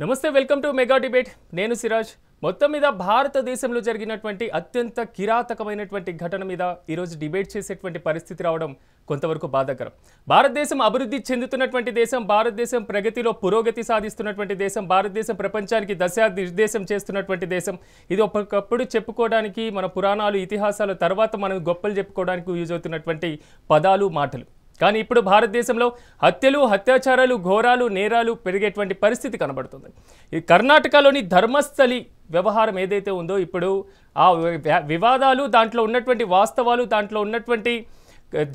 నమస్తే welcome to mega debate నేను సిరాజ్ మొత్తం మీద భారతదేశంలో జరిగినటువంటి అత్యంత కిరాతకమైనటువంటి ఘటన మీద ఈ రోజు డిబేట్ చేసేటువంటి పరిస్థితి రావడం కొంతవరకు బాధాకరం భారతదేశం అభివృద్ధి చెందుతున్నటువంటి దేశం భారతదేశం ప్రగతిలో పురోగతి సాధిస్తున్నటువంటి దేశం భారతదేశం ప్రపంచానికి దిశానిర్దేశం చేస్తున్నటువంటి దేశం ఇది ఒకప్పుడు చెప్పుకోవడానికి మన పురాణాలు ఇతిహాసాల తర్వాత మనం గొప్పలు చెప్పుకోవడానికి యూజ్ అవుతున్నటువంటి పదాలు మాటలు కానీ ఇప్పుడు భారతదేశంలో హత్యలు అత్యాచారాలు ఘోరాలు నేరాలు పెరిగేటువంటి పరిస్థితి కనబడుతుంది ఈ కర్ణాటకలోని ధర్మస్థలి వ్యవహారం ఏదైతే ఉందో ఇప్పుడు ఆ వివాదాలు దాంట్లో ఉన్నటువంటి వాస్తవాలు దాంట్లో ఉన్నటువంటి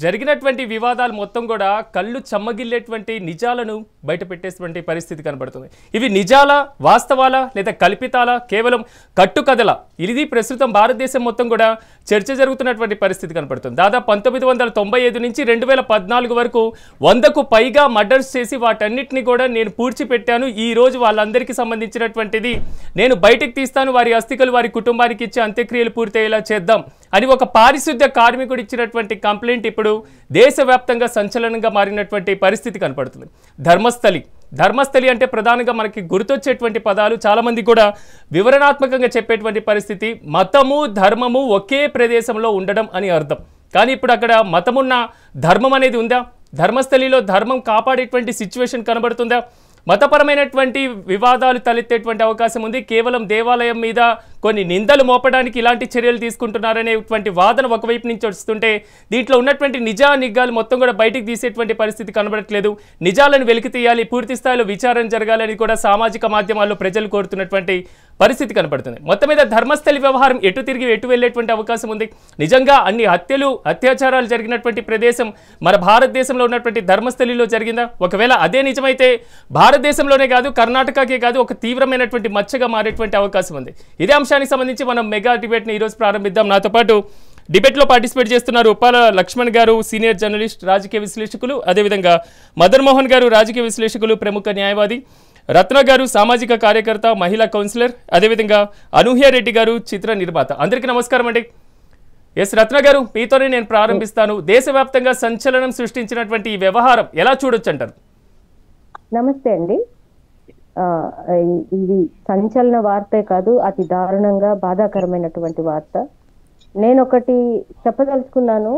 జరిగినటువంటి వివాదాలు మొత్తం కూడా కళ్ళు చెమ్మగిల్లేటువంటి నిజాలను బయట పెట్టేటువంటి పరిస్థితి కనబడుతుంది ఇవి నిజాల వాస్తవాల లేదా కల్పితాల కేవలం కట్టుకథల ఇది ప్రస్తుతం భారతదేశం మొత్తం కూడా చర్చ జరుగుతున్నటువంటి పరిస్థితి కనబడుతుంది దాదాపు 1995 నుంచి 2014 వరకు 100కు పైగా మర్డర్స్ చేసి వాటన్నిటిని కూడా నేను పూడ్చిపెట్టాను ఈ రోజు వాళ్ళందరికీ సంబంధించినటువంటిది నేను బయటకు తీస్తాను వారి అస్థికలు వారి కుటుంబానికి ఇచ్చే అంత్యక్రియలు పూర్తయ్యేలా చేద్దాం అని ఒక పారిశుద్ధ్య కార్మికుడు ఇచ్చినటువంటి కంప్లైంట్ ఇప్పుడు దేశవ్యాప్తంగా సంచలనంగా మారినటువంటి పరిస్థితి కనపడుతుంది ధర్మస్థలి అంటే ప్రధానంగా మనకి గుర్తొచ్చేటువంటి పదాలు చాలామంది కూడా వివరణాత్మకంగా చెప్పేటువంటి పరిస్థితి మతము ధర్మము ఒకే ప్రదేశంలో ఉండడం అని అర్థం కానీ ఇప్పుడు అక్కడ మతమున్న ధర్మం అనేది ఉందా ధర్మస్థలిలో ధర్మం కాపాడేటువంటి సిచ్యువేషన్ కనబడుతుందా మతపరమైనటువంటి వివాదాలు తలెత్తేటువంటి అవకాశం ఉంది కేవలం దేవాలయం మీద కొన్ని నిందలు మోపడానికి ఇలాంటి చర్యలు తీసుకుంటున్నారనేటువంటి వాదన ఒకవైపు నుంచి వస్తుంటే దీంట్లో ఉన్నటువంటి నిజాలు మొత్తం కూడా బయటికి తీసేటువంటి పరిస్థితి కనబడట్లేదు నిజాలను వెలికి తీయాలి పూర్తి స్థాయిలో విచారణ జరగాలని కూడా సామాజిక మాధ్యమాల్లో ప్రజలు కోరుతున్నటువంటి పరిస్థితి కనబడుతుంది మొత్తం మీద ధర్మస్థలి వ్యవహారం ఎటు తిరిగి ఎటు వెళ్ళేటువంటి అవకాశం ఉంది నిజంగా అన్ని హత్యలు అత్యాచారాలు జరిగినటువంటి ప్రదేశం మన భారతదేశంలో ఉన్నటువంటి ధర్మస్థలిలో జరిగిందా ఒకవేళ అదే నిజమైతే భారతదేశంలోనే కాదు కర్ణాటకకే కాదు ఒక తీవ్రమైనటువంటి మచ్చగా మారేటువంటి అవకాశం ఉంది ఇదే అంశానికి సంబంధించి మనం మెగా డిబేట్ని ఈరోజు ప్రారంభిద్దాం నాతో పాటు డిబేట్లో పార్టిసిపేట్ చేస్తున్నారు ఉప్పాల లక్ష్మణ్ గారు సీనియర్ జర్నలిస్ట్ రాజకీయ విశ్లేషకులు అదేవిధంగా మదన్ మోహన్ గారు రాజకీయ విశ్లేషకులు ప్రముఖ న్యాయవాది రత్న గారు సామాజిక కార్యకర్త మహిళా కౌన్సిలర్ అదేవిధంగా అనూహ్య రెడ్డి గారు చిత్ర నిర్మాత అందరికీ నమస్కారం అండి ఎస్ రత్న గారు మీతోనే నేను ప్రారంభిస్తాను దేశవ్యాప్తంగా సంచలనం సృష్టించినటువంటి ఈ వ్యవహారం ఎలా చూడొచ్చు అంటారు నమస్తే అండి ఇది సంచలన వార్తే కాదు అతి దారుణంగా బాధాకరమైనటువంటి వార్త నేను ఒకటి చెప్పదలుచుకున్నాను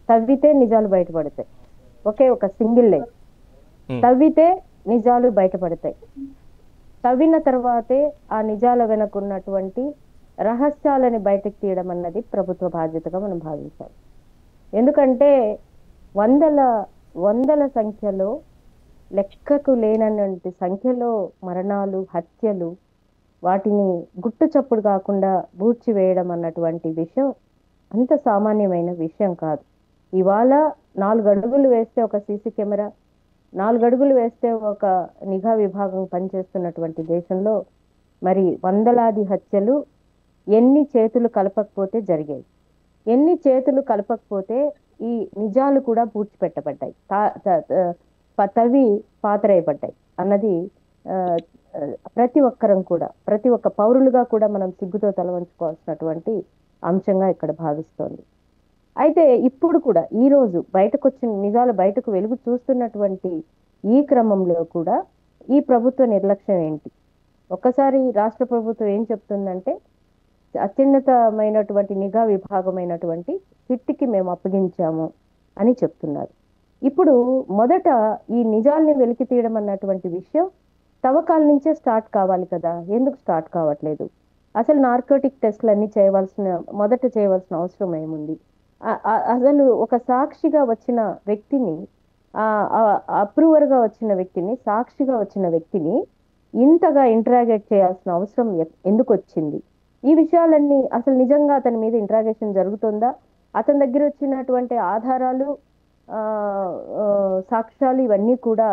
తవ్వితే నిజాలు బయటపడతాయి ఒకే ఒక సింగిల్ లైన్ తవ్వితే నిజాలు బయటపడతాయి తవ్విన తర్వాతే ఆ నిజాల వెనకున్నటువంటి రహస్యాలని బయటకు తీయడం అన్నది ప్రభుత్వ బాధ్యతగా మనం భావించాలి ఎందుకంటే వందల సంఖ్యలో లెక్కకు లేనటువంటి సంఖ్యలో మరణాలు హత్యలు వాటిని గుట్టు చప్పుడు కాకుండా బూడ్చివేయడం అన్నటువంటి విషయం అంత సామాన్యమైన విషయం కాదు ఇవాళ 4 అడుగులు వేస్తే ఒక సీసీ కెమెరా 4 అడుగులు వేస్తే ఒక నిఘా విభాగం పనిచేస్తున్నటువంటి దేశంలో మరి వందలాది హత్యలు ఎన్ని చేతులు కలపకపోతే జరిగాయి ఎన్ని చేతులు కలపకపోతే ఈ నిజాలు కూడా పూడ్చిపెట్టబడ్డాయి తవ్వి పాతరేయబడ్డాయి అన్నది ప్రతి ఒక్కరం కూడా ప్రతి ఒక్క పౌరులుగా కూడా మనం సిగ్గుతో తలవంచుకోవాల్సినటువంటి అంశంగా ఇక్కడ భావిస్తోంది అయితే ఇప్పుడు కూడా ఈ రోజు బయటకు వచ్చిన నిజాలు బయటకు వెలుగు చూస్తున్నటువంటి ఈ క్రమంలో కూడా ఈ ప్రభుత్వ నిర్లక్ష్యం ఏంటి ఒక్కసారి రాష్ట్ర ప్రభుత్వం ఏం చెప్తుందంటే అత్యున్నతమైనటువంటి నిఘా విభాగమైనటువంటి సిట్కి మేము అప్పగించాము అని చెప్తున్నారు ఇప్పుడు మొదట ఈ నిజాల్ని వెలికి తీయడం అన్నటువంటి విషయం తవ్వకాల నుంచే స్టార్ట్ కావాలి కదా ఎందుకు స్టార్ట్ కావట్లేదు అసలు నార్కోటిక్ టెస్ట్లన్నీ మొదట చేయవలసిన అవసరం ఏముంది అసలు ఒక సాక్షిగా వచ్చిన వ్యక్తిని అప్రూవర్గా వచ్చిన వ్యక్తిని సాక్షిగా వచ్చిన వ్యక్తిని ఇంతగా ఇంటరాగేట్ చేయాల్సిన అవసరం ఎందుకు వచ్చింది ఈ విషయాలన్నీ అసలు నిజంగా అతని మీద ఇంటరాగేషన్ జరుగుతుందా అతని దగ్గర వచ్చినటువంటి ఆధారాలు సాక్ష్యాలు ఇవన్నీ కూడా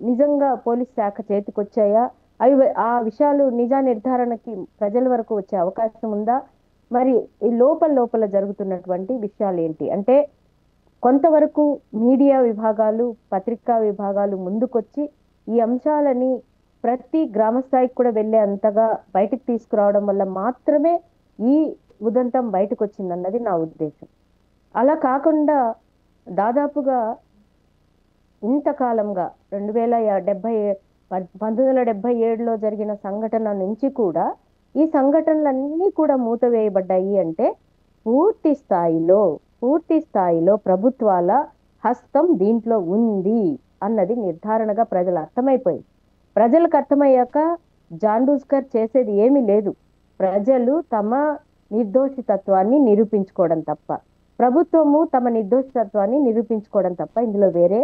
నిజంగా పోలీస్ శాఖ చేతికొచ్చాయా ఆ విషయాలు నిజా నిర్ధారణకి ప్రజల వరకు వచ్చే అవకాశం ఉందా మరి ఈ లోపల జరుగుతున్నటువంటి విషయాలు ఏంటి అంటే కొంతవరకు మీడియా విభాగాలు పత్రికా విభాగాలు ముందుకొచ్చి ఈ అంశాలని ప్రతి గ్రామ స్థాయికి కూడా వెళ్ళే అంతగా బయటకు తీసుకురావడం వల్ల మాత్రమే ఈ ఉదంతం బయటకు వచ్చిందన్నది నా ఉద్దేశం అలా కాకుండా దాదాపుగా ఇంతకాలంగా 2070 1977లో జరిగిన సంఘటన నుంచి కూడా ఈ సంఘటనలన్నీ కూడా మూతవేయబడ్డాయి అంటే పూర్తి స్థాయిలో పూర్తి స్థాయిలో ప్రభుత్వాల హస్తం దీంట్లో ఉంది అన్నది నిర్ధారణగా ప్రజలు అర్థమైపోయింది. ప్రజలకు అర్థమయ్యాక జాండూస్కర్ చేసేది ఏమీ లేదు. ప్రజలు తమ నిర్దోషితత్వాన్ని నిరూపించుకోవడం తప్ప, ప్రభుత్వము తమ నిర్దోషితత్వాన్ని నిరూపించుకోవడం తప్ప ఇందులో వేరే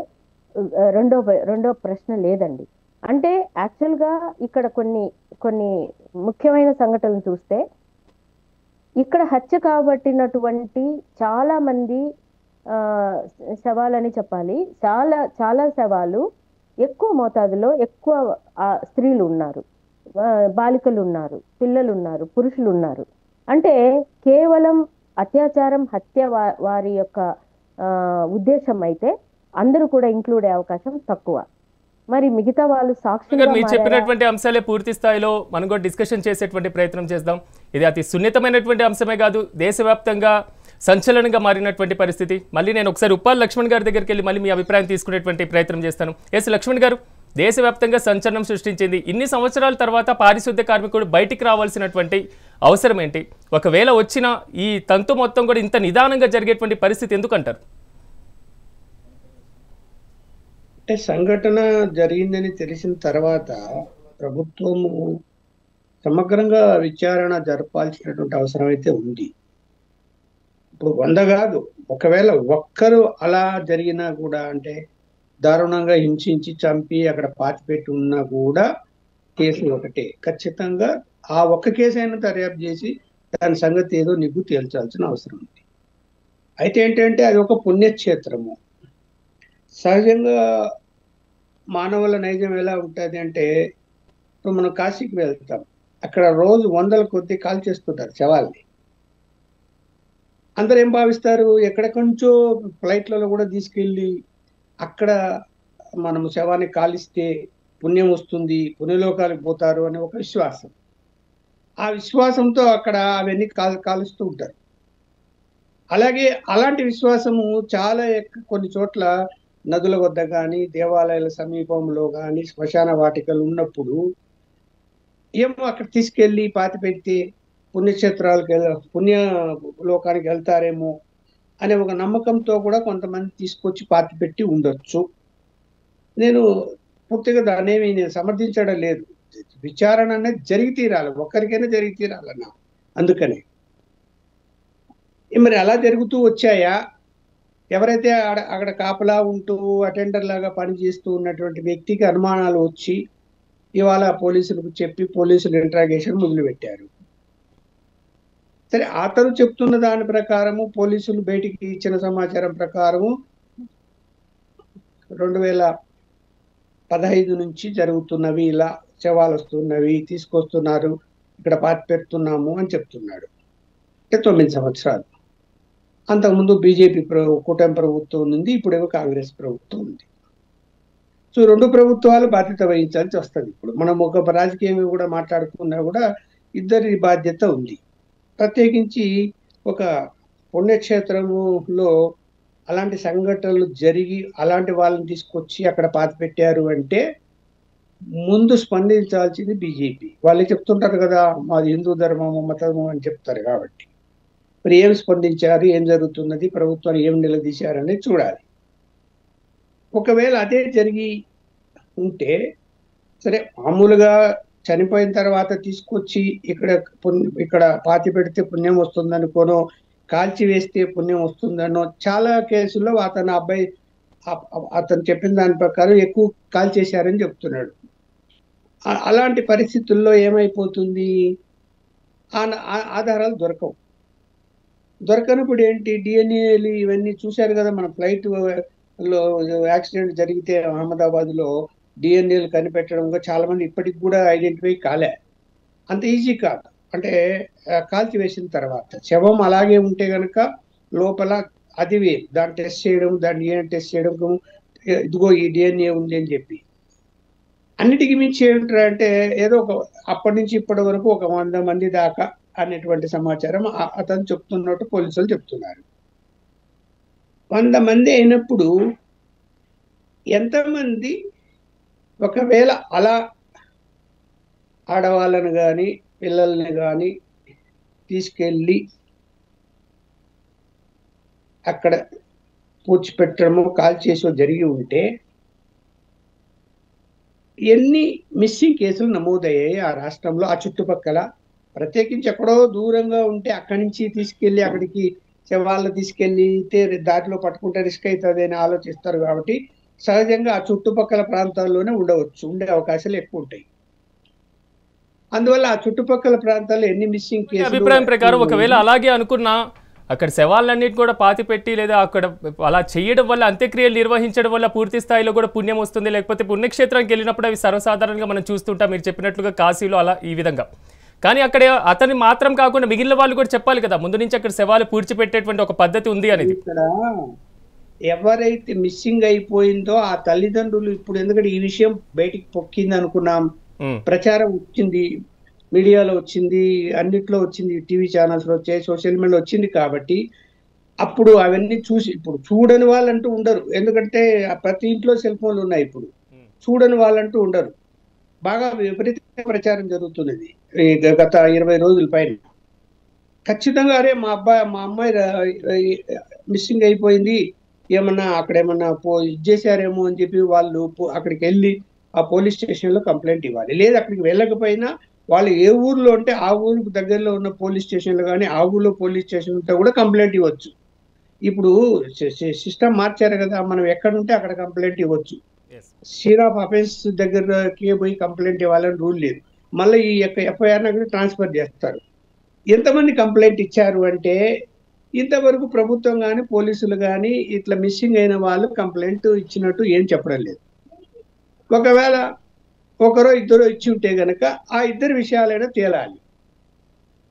రెండో ప్రశ్న లేదండి. అంటే యాక్చువల్గా ఇక్కడ కొన్ని కొన్ని ముఖ్యమైన సంఘటనలు చూస్తే, ఇక్కడ హత్య కాబట్టినటువంటి చాలా మంది శవాలని చెప్పాలి, చాలా చాలా శవాలు ఎక్కువ మోతాదులో ఎక్కువ స్త్రీలు ఉన్నారు, బాలికలు ఉన్నారు, పిల్లలు ఉన్నారు, పురుషులు ఉన్నారు. అంటే కేవలం అత్యాచారం హత్య వారి యొక్క ఉద్దేశం అయితే అందరూ కూడా ఇంక్లూడ్ అయ్యే అవకాశం తక్కువ. మరి మిగతా వాళ్ళు సాక్షులుగా మీరు చెప్పినటువంటి అంశాలే పూర్తి స్థాయిలో మనం కూడా డిస్కషన్ చేసేటువంటి ప్రయత్నం చేద్దాం. ఇది అతి సున్నితమైనటువంటి అంశమే కాదు, దేశవ్యాప్తంగా సంచలనంగా మారినటువంటి పరిస్థితి. మళ్ళీ నేను ఒకసారి ఉప్పాల్ లక్ష్మణ్ గారి దగ్గరికి వెళ్ళి మళ్ళీ మీ అభిప్రాయం తీసుకునేటువంటి ప్రయత్నం చేస్తాను. ఎస్ లక్ష్మణ్ గారు, దేశవ్యాప్తంగా సంచలనం సృష్టించింది. ఇన్ని సంవత్సరాల తర్వాత పారిశుద్ధ్య కార్మికుడు బయటికి రావాల్సినటువంటి అవసరం ఏంటి? ఒకవేళ వచ్చిన ఈ తంతు మొత్తం కూడా ఇంత నిదానంగా జరిగేటువంటి పరిస్థితి ఎందుకంటారు? అంటే సంఘటన జరిగిందని తెలిసిన తర్వాత ప్రభుత్వము సమగ్రంగా విచారణ జరపాల్సినటువంటి అవసరం అయితే ఉంది. ఇప్పుడు 100 కాదు, ఒకవేళ ఒక్కరు అలా జరిగినా కూడా, అంటే దారుణంగా హింసించి చంపి అక్కడ పాతిపెట్టి ఉన్నా కూడా కేసు ఒకటే. ఖచ్చితంగా ఆ ఒక్క కేసు అయినా దర్యాప్తు చేసి దాని సంగతి ఏదో నిగ్గు తేల్చాల్సిన అవసరం ఉంది. అయితే ఏంటంటే అది ఒక పుణ్యక్షేత్రము. సహజంగా మానవుల నైజం ఎలా ఉంటుంది అంటే, ఇప్పుడు మనం కాశీకి వెళ్తాం, అక్కడ రోజు 100ల కొద్దీ కాల్ చేస్తుంటారు శవాల్ని. అందరు ఏం భావిస్తారు, ఎక్కడెక్కడిచో ఫ్లైట్లలో కూడా తీసుకెళ్ళి అక్కడ మనం శవాన్ని కాలిస్తే పుణ్యం వస్తుంది, పుణ్యలోకాలకు పోతారు అనే ఒక విశ్వాసం. ఆ విశ్వాసంతో అక్కడ అవన్నీ కాలుస్తూ ఉంటారు. అలాగే అలాంటి విశ్వాసము చాలా కొన్ని చోట్ల నదుల వద్ద కానీ, దేవాలయాల సమీపంలో కానీ, శ్మశాన వాటికలు ఉన్నప్పుడు ఏమో అక్కడ తీసుకెళ్ళి పాతి పెడితే పుణ్యక్షేత్రాలకు పుణ్య లోకానికి వెళ్తారేమో అనే ఒక నమ్మకంతో కూడా కొంతమంది తీసుకొచ్చి పాతి పెట్టి ఉండొచ్చు. నేను పూర్తిగా దాన్నేమి నేను సమర్థించడం లేదు. విచారణ అనేది జరిగి తీరాలి, ఒక్కరికైనా జరిగి తీరాలన్నా. అందుకనే మరి అలా జరుగుతూ వచ్చాయా? ఎవరైతే అక్కడ కాపలా ఉంటూ అటెండర్ లాగా పనిచేస్తూ ఉన్నటువంటి వ్యక్తికి అనుమానాలు వచ్చి ఇవాళ పోలీసులకు చెప్పి పోలీసులు ఇంట్రాగేషన్ మొదలుపెట్టారు. సరే, అతను చెప్తున్న దాని ప్రకారము, పోలీసులు బయటికి ఇచ్చిన సమాచారం ప్రకారము 2015 నుంచి జరుగుతున్నవి, ఇలా శవాలు వస్తున్నవి, తీసుకొస్తున్నారు, ఇక్కడ పాతి పెడుతున్నాము అని చెప్తున్నాడు. అంటే 9 సంవత్సరాలు. అంతకుముందు బీజేపీ కూటమి ప్రభుత్వం ఉంది, ఇప్పుడేమో కాంగ్రెస్ ప్రభుత్వం ఉంది. సో 2 ప్రభుత్వాలు బాధ్యత వహించాల్సి వస్తుంది. ఇప్పుడు మనం ఒక రాజకీయంగా కూడా మాట్లాడుకున్నా కూడా ఇద్దరి బాధ్యత ఉంది. ప్రత్యేకించి ఒక పుణ్యక్షేత్రములో అలాంటి సంఘటనలు జరిగి అలాంటి వాళ్ళని తీసుకొచ్చి అక్కడ పాతి పెట్టారు అంటే ముందు స్పందించాల్సింది బీజేపీ. వాళ్ళే చెప్తుంటారు కదా, మాది హిందూ ధర్మము మతము అని చెప్తారు. కాబట్టి మరి ఏం స్పందించారు, ఏం జరుగుతున్నది, ప్రభుత్వాన్ని ఏం నిలదీశారనేది చూడాలి. ఒకవేళ అదే జరిగి ఉంటే సరే, మామూలుగా చనిపోయిన తర్వాత తీసుకొచ్చి ఇక్కడ పాతి పెడితే పుణ్యం వస్తుందనుకోనో, కాల్చి వేస్తే పుణ్యం వస్తుందనో చాలా కేసుల్లో అతను చెప్పిన దాని ప్రకారం ఎక్కువ కాల్చేశారని చెప్తున్నాడు. అలాంటి పరిస్థితుల్లో ఏమైపోతుంది, ఆధారాలు దొరకనప్పుడు ఏంటి, డిఎన్ఏలు ఇవన్నీ చూశారు కదా. మన ఫ్లైట్ లో యాక్సిడెంట్ జరిగితే అహ్మదాబాద్ లో డిఎన్ఏలు కనిపెట్టడం చాలా మంది ఇప్పటికి కూడా ఐడెంటిఫై కాలే. అంత ఈజీ కాదు. అంటే కాల్చి వేసిన తర్వాత శవం అలాగే ఉంటే గనక లోపల అది దాన్ని టెస్ట్ చేయడం, దాన్ని డిఎన్ఏ టెస్ట్ చేయడం, ఇదిగో ఈ డిఎన్ఏ ఉంది అని చెప్పి. అన్నిటికీ మించి ఏంటంటే ఏదో అప్పటి నుంచి ఇప్పటి వరకు 100 మంది దాకా అనేటువంటి సమాచారం అతను చెప్తున్నట్టు పోలీసులు చెప్తున్నారు. 100 మంది అయినప్పుడు ఎంతమంది ఒకవేళ అలా ఆడవాళ్ళని కానీ పిల్లల్ని కానీ తీసుకెళ్ళి అక్కడ పూడ్చిపెట్టడమో కాల్చేసో జరిగి ఉంటే ఎన్ని మిస్సింగ్ కేసులు నమోదయ్యాయి ఆ రాష్ట్రంలో, ఆ చుట్టుపక్కల. ప్రత్యేకించి ఎక్కడో దూరంగా ఉంటే అక్కడి నుంచి తీసుకెళ్ళి అక్కడికి శవాలను తీసుకెళ్లితే దారిలో పట్టుకుంటే రిస్క్ అవుతుంది అని ఆలోచిస్తారు. కాబట్టి సహజంగా ఆ చుట్టుపక్కల ప్రాంతాల్లోనే ఉండే అవకాశాలు ఎక్కువ ఉంటాయి. అందువల్ల ఆ చుట్టుపక్కల ప్రాంతాల్లో ఎన్ని మిస్సింగ్ కేసులు అభిప్రాయం ప్రకారం ఒకవేళ అలాగే అనుకున్నా అక్కడ శవాలన్నిటి కూడా పాతి పెట్టి లేదా అక్కడ అలా చేయడం వల్ల అంత్యక్రియలు నిర్వహించడం వల్ల పూర్తి స్థాయిలో కూడా పుణ్యం వస్తుంది. లేకపోతే పుణ్యక్షేత్రానికి వెళ్ళినప్పుడు అవి సర్వసాధారణంగా మనం చూస్తుంటాం, మీరు చెప్పినట్లుగా కాశీలో అలా ఈ విధంగా. కానీ అక్కడ అతని మాత్రం కాకుండా మిగిలిన వాళ్ళు కూడా చెప్పాలి కదా ముందు నుంచి అక్కడ శవాలు పూడ్చిపెట్టేటువంటి ఒక పద్ధతి ఉంది అనేది. ఇక్కడ ఎవరైతే మిస్సింగ్ అయిపోయిందో ఆ తల్లిదండ్రులు ఇప్పుడు, ఎందుకంటే ఈ విషయం బయటికి పొక్కింది అనుకున్నాం, ప్రచారం వచ్చింది, మీడియాలో వచ్చింది, అన్నిట్లో వచ్చింది, టీవీ ఛానల్స్లో వచ్చాయి, సోషల్ మీడియాలో వచ్చింది. కాబట్టి అప్పుడు అవన్నీ చూసి, ఇప్పుడు చూడని వాళ్ళంటూ ఉండరు, ఎందుకంటే ప్రతి ఇంట్లో సెల్ ఫోన్లు ఉన్నాయి. ఇప్పుడు చూడని వాళ్ళంటూ ఉండరు. బాగా విపరీత ప్రచారం జరుగుతున్నది గత 20 రోజుల పైన. ఖచ్చితంగా అరే మా అమ్మాయి మిస్సింగ్ అయిపోయింది, ఏమన్నా అక్కడ ఏమన్నా చేశారేమో అని చెప్పి వాళ్ళు అక్కడికి వెళ్ళి ఆ పోలీస్ స్టేషన్లో కంప్లైంట్ ఇవ్వాలి. లేదా అక్కడికి వెళ్ళకపోయినా వాళ్ళు ఏ ఊర్లో ఉంటే ఆ ఊరికి దగ్గరలో ఉన్న పోలీస్ స్టేషన్లో కానీ ఆ ఊర్లో పోలీస్ స్టేషన్తో కూడా కంప్లైంట్ ఇవ్వచ్చు. ఇప్పుడు సిస్టమ్ మార్చారు కదా, మనం ఎక్కడ ఉంటే అక్కడ కంప్లైంట్ ఇవ్వచ్చు. సీన్ ఆఫ్ అఫెన్స్ దగ్గరకి పోయి కంప్లైంట్ ఇవ్వాలని రూల్ లేదు. మళ్ళీ ఈ యొక్క ఎఫ్ఐఆర్ని అక్కడ ట్రాన్స్ఫర్ చేస్తారు. ఎంతమంది కంప్లైంట్ ఇచ్చారు అంటే ఇంతవరకు ప్రభుత్వం కానీ పోలీసులు కానీ ఇట్లా మిస్సింగ్ అయిన వాళ్ళు కంప్లైంట్ ఇచ్చినట్టు ఏం చెప్పడం లేదు. ఒకవేళ ఒకరో ఇద్దరో ఇచ్చి ఉంటే గనక ఆ ఇద్దరు విషయాలైనా తేలాలి.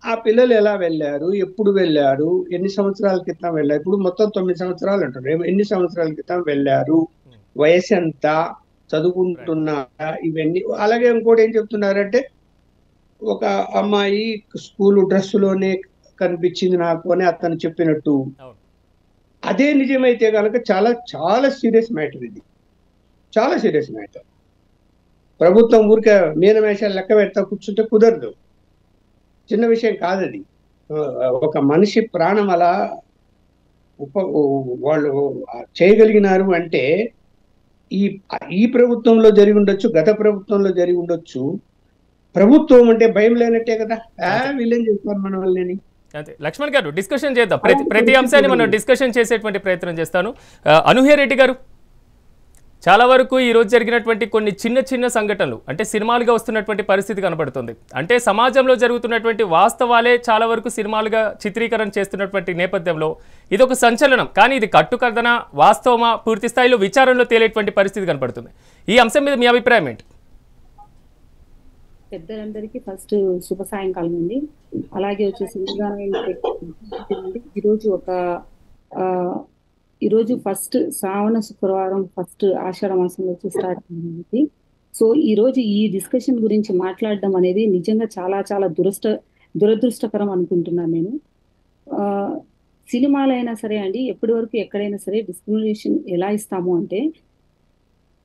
ఆ పిల్లలు ఎలా వెళ్ళారు, ఎప్పుడు వెళ్ళారు, ఎన్ని సంవత్సరాల క్రితం వెళ్ళారు. ఇప్పుడు మొత్తం 9 సంవత్సరాలు అంటారు, ఎన్ని సంవత్సరాల క్రితం వెళ్ళారు, వయసు ఎంత, చదువుకుంటున్నారా, ఇవన్నీ. అలాగే ఇంకోటి ఏం చెప్తున్నారంటే ఒక అమ్మాయి స్కూల్ డ్రెస్సులోనే కనిపించింది నాకు అని అతను చెప్పినట్టు. అదే నిజమైతే కనుక చాలా చాలా సీరియస్ మ్యాటర్, ఇది చాలా సీరియస్ మ్యాటర్. ప్రభుత్వం ఊరికే మీనమేషాలు లెక్క పెడతా కూర్చుంటే కుదరదు, చిన్న విషయం కాదు అది. ఒక మనిషి ప్రాణం అలా వాళ్ళు చేయగలిగినారు అంటే ఈ ప్రభుత్వంలో జరిగి ఉండొచ్చు, గత ప్రభుత్వంలో జరిగి ఉండొచ్చు. ప్రభుత్వం అంటే భయం లేనట్టే కదా, వీళ్ళేం చేస్తారు మన వాళ్ళని. అంతే. లక్ష్మణ్ గారు డిస్కషన్ చేద్దాం, ప్రతి అంశాన్ని మనం డిస్కషన్ చేసేటువంటి ప్రయత్నం చేస్తాను. అనూహ్య రెడ్డి గారు, చాలా వరకు ఈరోజు జరిగినటువంటి కొన్ని చిన్న చిన్న సంఘటనలు అంటే సినిమాలుగా వస్తున్నటువంటి పరిస్థితి కనబడుతుంది. అంటే సమాజంలో జరుగుతున్నటువంటి వాస్తవాలే చాలా వరకు సినిమాలుగా చిత్రీకరణ చేస్తున్నటువంటి నేపథ్యంలో ఇదొక సంచలనం. కానీ ఇది కట్టుకథన వాస్తవమా పూర్తి స్థాయిలో విచారణలో తేలేటువంటి పరిస్థితి కనబడుతుంది. ఈ అంశం మీద మీ అభిప్రాయం ఏంటి? పెద్దలందరికీ ఫస్ట్ శుభ సాయంకాలం అండి. అలాగే వచ్చేసి ఈరోజు ఫస్ట్ శ్రావణ శుక్రవారం, ఫస్ట్ ఆషాఢ మాసంలో వచ్చి స్టార్ట్ అయింది. సో ఈరోజు ఈ డిస్కషన్ గురించి మాట్లాడడం అనేది నిజంగా చాలా చాలా దురదృష్టకరం అనుకుంటున్నాను నేను. సినిమాలైనా సరే అండి, ఎప్పటి వరకు ఎక్కడైనా సరే డిస్క్రిమినేషన్ ఎలా ఇస్తాము అంటే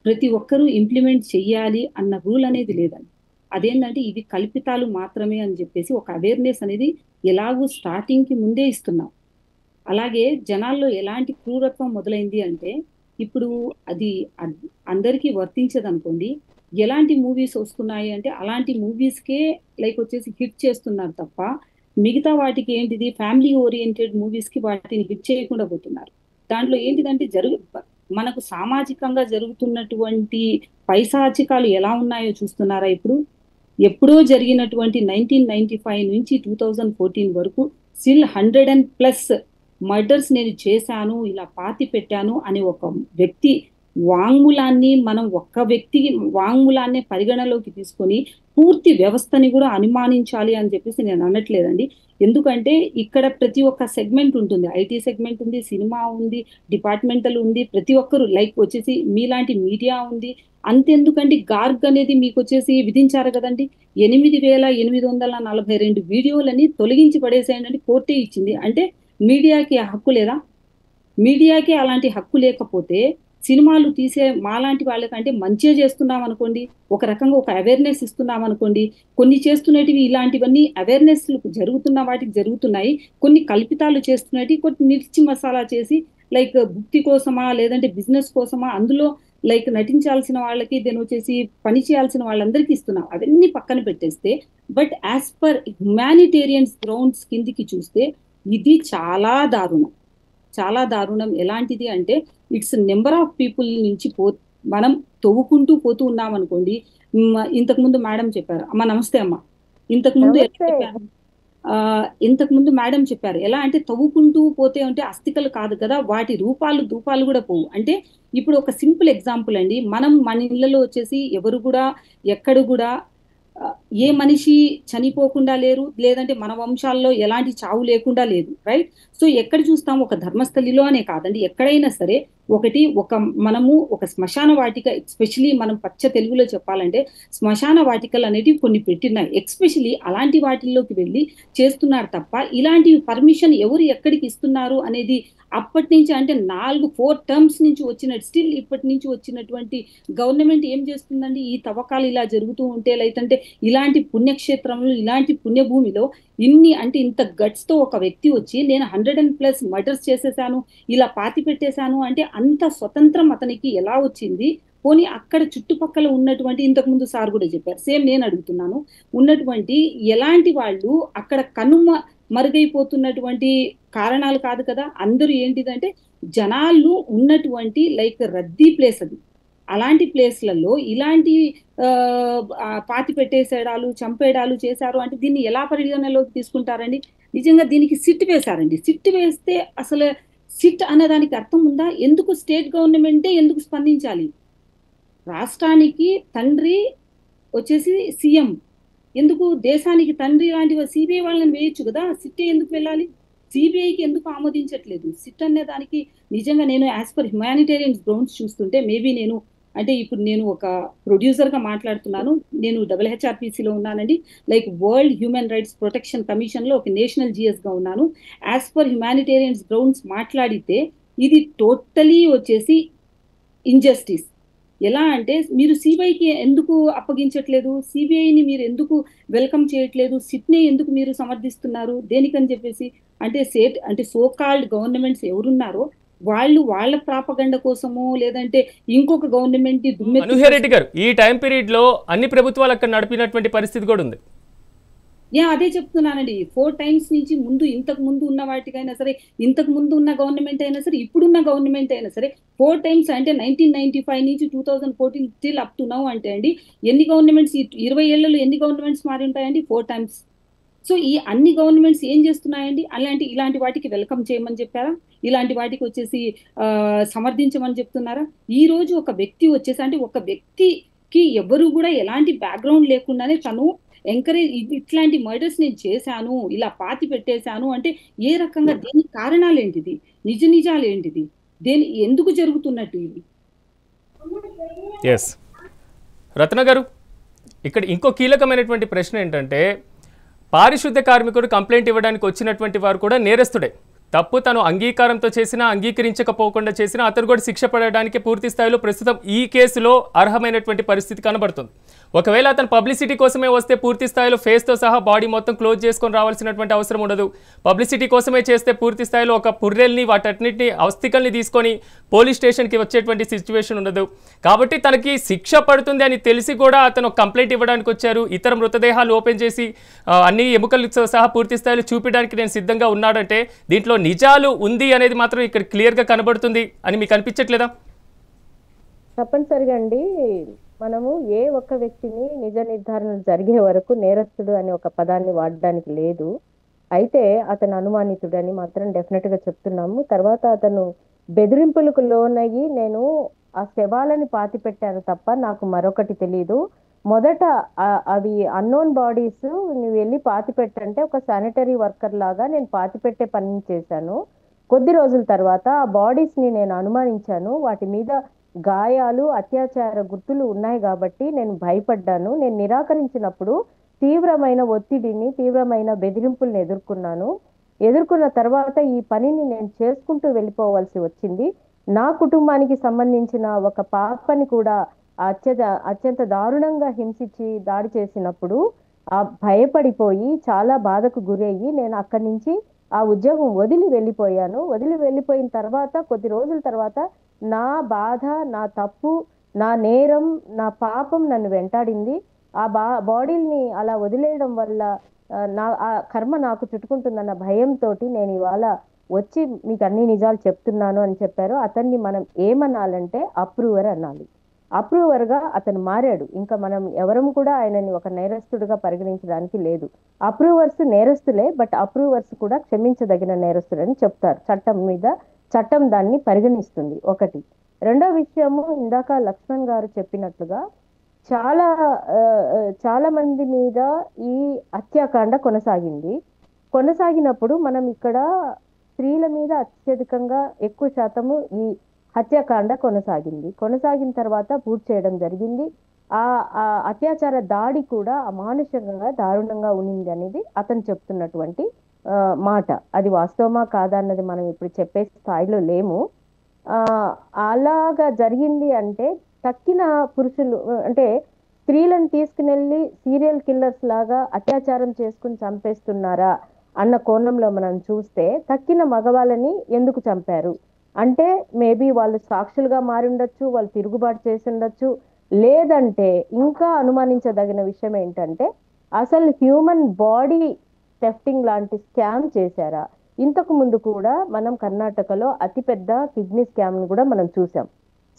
ప్రతి ఒక్కరూ ఇంప్లిమెంట్ చెయ్యాలి అన్న రూల్ అనేది లేదండి. అదేంటంటే ఇవి కల్పితాలు మాత్రమే అని చెప్పేసి ఒక అవేర్నెస్ అనేది ఎలాగూ స్టార్టింగ్కి ముందే ఇస్తున్నాం. అలాగే జనాల్లో ఎలాంటి క్రూరత్వం మొదలైంది అంటే ఇప్పుడు అది అందరికీ వర్తించదు అనుకోండి. ఎలాంటి మూవీస్ వస్తున్నాయి అంటే అలాంటి మూవీస్కే లైక్ వచ్చేసి హిట్ చేస్తున్నారు తప్ప మిగతా వాటికి ఏంటిది ఫ్యామిలీ ఓరియంటెడ్ మూవీస్కి వాటిని హిట్ చేయకుండా పోతున్నారు. దాంట్లో ఏంటిదంటే మనకు సామాజికంగా జరుగుతున్నటువంటి పైశాచికాలు ఎలా ఉన్నాయో చూస్తున్నారా? ఎప్పుడో జరిగినటువంటి 1995 నుంచి 2014 వరకు స్టిల్ 100+ మర్డర్స్ నేను చేశాను, ఇలా పాతి పెట్టాను అనే ఒక వ్యక్తి వాంగ్మూలాన్ని మనం ఒక్క వ్యక్తి వాంగ్మూలాన్ని పరిగణలోకి తీసుకొని పూర్తి వ్యవస్థని కూడా అనుమానించాలి అని చెప్పేసి నేను అనట్లేదండి. ఎందుకంటే ఇక్కడ ప్రతి ఒక్క సెగ్మెంట్ ఉంటుంది, ఐటీ సెగ్మెంట్ ఉంది, సినిమా ఉంది, డిపార్ట్మెంటల్ ఉంది, ప్రతి ఒక్కరు లైక్ వచ్చేసి మీలాంటి మీడియా ఉంది. అంతెందుకండి గార్గ్ అనేది మీకు వచ్చేసి విధించారు కదండి, 8,842 వీడియోలని తొలగించి పడేసేయండి కోర్టే ఇచ్చింది. అంటే మీడియాకి హక్కు లేదా? మీడియాకి అలాంటి హక్కు లేకపోతే సినిమాలు తీసే మాలాంటి వాళ్ళకంటే మంచిగా చేస్తున్నాం అనుకోండి, ఒక రకంగా ఒక అవేర్నెస్ ఇస్తున్నాం అనుకోండి, కొన్ని చేస్తున్నటివి ఇలాంటివన్నీ అవేర్నెస్ జరుగుతున్న వాటికి జరుగుతున్నాయి, కొన్ని కల్పితాలు చేస్తున్నవి, కొన్ని మిర్చి మసాలా చేసి లైక్ భుక్తి కోసమా లేదంటే బిజినెస్ కోసమా అందులో లైక్ నటించాల్సిన వాళ్ళకి దెన్ వచ్చేసి పని చేయాల్సిన వాళ్ళందరికీ ఇస్తున్నాం. అవన్నీ పక్కన పెట్టేస్తే బట్ యాజ్ పర్ హ్యుమానిటేరియన్స్ గ్రౌండ్స్ కిందికి చూస్తే ఇది చాలా దారుణం, చాలా దారుణం. ఎలాంటిది అంటే ఇట్స్ నెంబర్ ఆఫ్ పీపుల్ నుంచి మనం తవ్వుకుంటూ పోతూ ఉన్నాం అనుకోండి. ఇంతకు ముందు మేడం చెప్పారు, అమ్మ నమస్తే అమ్మ, ఇంతకు ముందు ఎలా నమస్తే. చెప్పారు, ఇంతకు ముందు మేడం చెప్పారు ఎలా అంటే తవ్వుకుంటూ పోతే అంటే అస్థికలు కాదు కదా, వాటి రూపాలు కూడా పోవు. అంటే ఇప్పుడు ఒక సింపుల్ ఎగ్జాంపుల్ అండి, మనం మన ఇళ్ళలో వచ్చేసి ఎవరు కూడా ఎక్కడ కూడా ఏ మనిషి చనిపోకుండా లేరు, లేదంటే మన వంశాల్లో ఎలాంటి చావు లేకుండా లేదు, రైట్? సో ఎక్కడ చూస్తాం, ఒక ధర్మస్థలిలో అనే కాదండి, ఎక్కడైనా సరే మనము ఒక శ్మశాన వాటిక, ఎస్పెషలీ మనం పచ్చ తెలుగులో చెప్పాలంటే శ్మశాన వాటికలు అనేటివి కొన్ని పెట్టినాయి. ఎస్పెషలీ అలాంటి వాటిల్లోకి వెళ్ళి చేస్తున్నారు తప్ప ఇలాంటి పర్మిషన్ ఎవరు ఎక్కడికి ఇస్తున్నారు అనేది అప్పటి నుంచి అంటే 4-4 టర్మ్స్ నుంచి వచ్చినట్టు స్టిల్ ఇప్పటి నుంచి వచ్చినటువంటి గవర్నమెంట్ ఏం చేస్తుందండి, ఈ తవ్వకాలు ఇలా జరుగుతూ ఉంటే లేదంటే ఇలాంటి పుణ్యక్షేత్రంలో ఇలాంటి పుణ్యభూమిలో ఇంత గట్స్ తో ఒక వ్యక్తి వచ్చి నేను 100+ మర్డర్స్ చేసేసాను, ఇలా పాతి పెట్టేశాను అంటే అంత స్వతంత్రం అతనికి ఎలా వచ్చింది? పోనీ అక్కడ చుట్టుపక్కల ఉన్నటువంటి, ఇంతకు ముందు సార్ కూడా చెప్పారు, సేమ్ నేను అడుగుతున్నాను, ఉన్నటువంటి ఎలాంటి వాళ్ళు అక్కడ మరుగైపోతున్నటువంటి కారణాలు కాదు కదా. అందరూ ఏంటిదంటే జనాలు ఉన్నటువంటి లైక్ రద్దీ ప్లేస్ అది, అలాంటి ప్లేస్లలో ఇలాంటి పాతి పెట్టేసేడాలు చంపేడాలు చేశారు అంటే దీన్ని ఎలా పరిగణలోకి తీసుకుంటారండి? నిజంగా దీనికి సిట్ వేశారండి. సిట్ వేస్తే అసలు సిట్ అనే దానికి అర్థం ఉందా? ఎందుకు స్టేట్ గవర్నమెంటే ఎందుకు స్పందించాలి? రాష్ట్రానికి తండ్రి వచ్చేసి సీఎం, ఎందుకు దేశానికి తండ్రి లాంటి సిబిఐ వాళ్ళని వేయొచ్చు కదా, సిట్ ఎందుకు వెళ్ళాలి? సిబిఐకి ఎందుకు ఆమోదించట్లేదు సిట్ అనే దానికి? నిజంగా నేను యాజ్ పర్ హ్యుమానిటేరియన్స్ గ్రౌండ్స్ చూస్తుంటే మేబీ నేను అంటే ఇప్పుడు నేను ఒక ప్రొడ్యూసర్ గా మాట్లాడుతున్నాను, నేను WHRPCలో ఉన్నానండి, like world human rights protection commission లో ఒక నేషనల్ జిఎస్ గా ఉన్నాను. యాజ్ పర్ హ్యుమానిటేరియన్స్ గ్రౌండ్స్ మాట్లాడితే ఇది టోటలీ వచ్చేసి ఇంజస్టిస్. ఎలా అంటే మీరు సిబిఐకి ఎందుకు అప్పగించట్లేదు, సిబిఐని మీరు ఎందుకు వెల్కమ్ చేయట్లేదు, సిట్ని ఎందుకు మీరు సమర్థిస్తున్నారు, దేనికని చెప్పేసి అంటే సో కాల్డ్ గవర్నమెంట్స్ ఎవరున్నారో వాళ్ళు వాళ్ళ ప్రాపగండ కోసమో లేదంటే ఇంకొక గవర్నమెంట్ అనుహరెడ్డి గారు, ఈ టైం పీరియడ్ లో అన్ని ప్రభుత్వాలు అక్కడ నడిపినటువంటి పరిస్థితి కూడా ఉంది. అదే చెప్తున్నానండి, 4 టైమ్స్ నుంచి ఇంతకు ముందు ఉన్న వాటికైనా సరే, ఇంతకు ముందు ఉన్న గవర్నమెంట్ అయినా సరే, ఇప్పుడున్న గవర్నమెంట్ అయినా సరే 4 టైమ్స్ అంటే 1995 నుంచి 2014 స్టిల్ అప్ టు నౌ అంటే అండి ఎన్ని గవర్నమెంట్స్, 20 ఏళ్లలో ఎన్ని గవర్నమెంట్స్ మారి ఉంటాయండి? 4 టైమ్స్. సో ఈ అన్ని గవర్నమెంట్స్ ఏం చేస్తున్నాయండి? ఇలాంటి వాటికి వెల్కమ్ చేయమని చెప్పారా? ఇలాంటి వాటికి వచ్చేసి సమర్థించమని చెప్తున్నారా? ఈ రోజు ఒక వ్యక్తి వచ్చేసి అంటే ఒక వ్యక్తికి ఎవరు కూడా ఎలాంటి బ్యాక్గ్రౌండ్ లేకుండానే తను ఎంకరేజ్ ఇట్లాంటి మర్డర్స్ నేను చేశాను, ఇలా పాతి పెట్టేశాను అంటే ఏ రకంగా, దేని కారణాలు ఏంటిది, నిజాలు ఏంటిది, ఎందుకు జరుగుతున్నట్టు ఇది? ఎస్ రత్న గారు, ఇక్కడ ఇంకో కీలకమైనటువంటి ప్రశ్న ఏంటంటే పారిశుద్ధ్య కార్మికుడు కంప్లైంట్ ఇవ్వడానికి వచ్చినటువంటి వారు కూడా నేరస్తుడే. తప్పు తను అంగీకారంతో చేసినా అంగీకరించకపోకుండా చేసినా అతను కూడా శిక్ష పడడానికి పూర్తి స్థాయిలో ప్రస్తుతం ఈ కేసులో అర్హమైనటువంటి పరిస్థితి కనబడుతుంది. ఒకవేళ అతను పబ్లిసిటీ కోసమే వస్తే పూర్తి స్థాయిలో ఫేస్తో సహా బాడీ మొత్తం క్లోజ్ చేసుకొని రావాల్సినటువంటి అవసరం ఉండదు. పబ్లిసిటీ కోసమే చేస్తే పూర్తి స్థాయిలో ఒక పుర్రెల్ని వాటన్నిటిని అస్థికల్ని తీసుకొని పోలీస్ స్టేషన్కి వచ్చేటువంటి సిచ్యువేషన్ ఉండదు. కాబట్టి తనకి శిక్ష పడుతుంది అని తెలిసి కూడా అతను కంప్లైంట్ ఇవ్వడానికి వచ్చారు. ఇతర మృతదేహాలు ఓపెన్ చేసి అన్ని ఎముకలతో సహా పూర్తి స్థాయిలో చూపించడానికి నేను సిద్ధంగా ఉన్నాడంటే దీంట్లో నిజాలు ఉంది అనేది మాత్రం ఇక్కడ క్లియర్గా కనబడుతుంది అని మీకు అనిపించట్లేదా? తప్పనిసరిగా అండి, మనము ఏ ఒక్క వ్యక్తిని నిజ నిర్ధారణ జరిగే వరకు నేరస్తుడు అనే ఒక పదాన్ని వాడడానికి లేదు. అయితే అతను అనుమానితుడు అని మాత్రం డెఫినెట్ గా చెప్తున్నాము. తర్వాత అతను బెదిరింపులకు లోనయ్యి నేను ఆ శవాలని పాతి పెట్టాను తప్ప నాకు మరొకటి తెలియదు, మొదట అవి అన్నోన్ బాడీస్ నువ్వు వెళ్ళి పాతి పెట్టంటే ఒక శానిటరీ వర్కర్ లాగా నేను పాతి పెట్టే పని చేశాను. కొద్ది రోజుల తర్వాత ఆ బాడీస్ ని నేను అనుమానించాను, వాటి మీద గాయాలు అత్యాచార గుర్తులు ఉన్నాయి కాబట్టి నేను భయపడ్డాను. నేను నిరాకరించినప్పుడు తీవ్రమైన ఒత్తిడిని తీవ్రమైన బెదిరింపుల్ని ఎదుర్కొన్న తర్వాత ఈ పనిని నేను చేసుకుంటూ వెళ్ళిపోవాల్సి వచ్చింది. నా కుటుంబానికి సంబంధించిన ఒక పాపని కూడా అత్యంత దారుణంగా హింసించి దాడి చేసినప్పుడు ఆ భయపడిపోయి చాలా బాధకు గురయ్యి నేను అక్కడి నుంచి ఆ ఉద్యోగం వదిలి వెళ్ళిపోయాను. వదిలి వెళ్ళిపోయిన తర్వాత కొద్ది రోజుల తర్వాత నా బాధ, నా తప్పు, నా నేరం, నా పాపం నన్ను వెంటాడింది. ఆ బాడీని అలా వదిలేయడం వల్ల ఆ కర్మ నాకు చుట్టుకుంటుందన్న భయంతో నేను ఇవాళ వచ్చి మీకు అన్ని నిజాలు చెప్తున్నాను అని చెప్పారు. అతన్ని మనం ఏమనాలంటే అప్రూవర్ అనాలి. అప్రూవర్గా అతను మారాడు. ఇంకా మనం ఎవరం కూడా ఆయనని ఒక నేరస్తుడిగా పరిగణించడానికి లేదు. అప్రూవర్స్ నేరస్తులే, బట్ అప్రూవర్స్ కూడా క్షమించదగిన నేరస్తులని చెప్తారు. చట్టం దాన్ని పరిగణిస్తుంది. ఒకటి. రెండో విషయము, ఇందాక లక్ష్మణ్ గారు చెప్పినట్లుగా చాలా మంది మీద ఈ హత్యాకాండ కొనసాగినప్పుడు మనం ఇక్కడ స్త్రీల మీద అత్యధికంగా ఎక్కువ శాతము ఈ హత్యాకాండ కొనసాగిన తర్వాత పూర్తి చేయడం జరిగింది. ఆ అత్యాచార దాడి కూడా అమానుషంగా దారుణంగా ఉన్నింది అనేది అతను చెప్తున్నటువంటి మాట. అది వాస్తవమా కాదా అన్నది మనం ఇప్పుడు చెప్పే స్థాయిలో లేము. అలాగా జరిగింది అంటే తక్కిన పురుషులు అంటే స్త్రీలను తీసుకునెళ్ళి సీరియల్ కిల్లర్స్ లాగా అత్యాచారం చేసుకుని చంపేస్తున్నారా అన్న కోణంలో మనం చూస్తే తక్కిన మగవాళ్ళని ఎందుకు చంపారు అంటే మేబీ వాళ్ళు సాక్షులుగా మారి ఉండొచ్చు, వాళ్ళు తిరుగుబాటు చేసి ఉండొచ్చు. లేదంటే ఇంకా అనుమానించదగిన విషయం ఏంటంటే అసలు హ్యూమన్ బాడీ థెఫ్టింగ్ లాంటి స్కామ్ చేశారా? ఇంతకు ముందు కూడా మనం కర్ణాటకలో అతిపెద్ద కిడ్నీ స్కామ్ ని కూడా మనం చూసాం.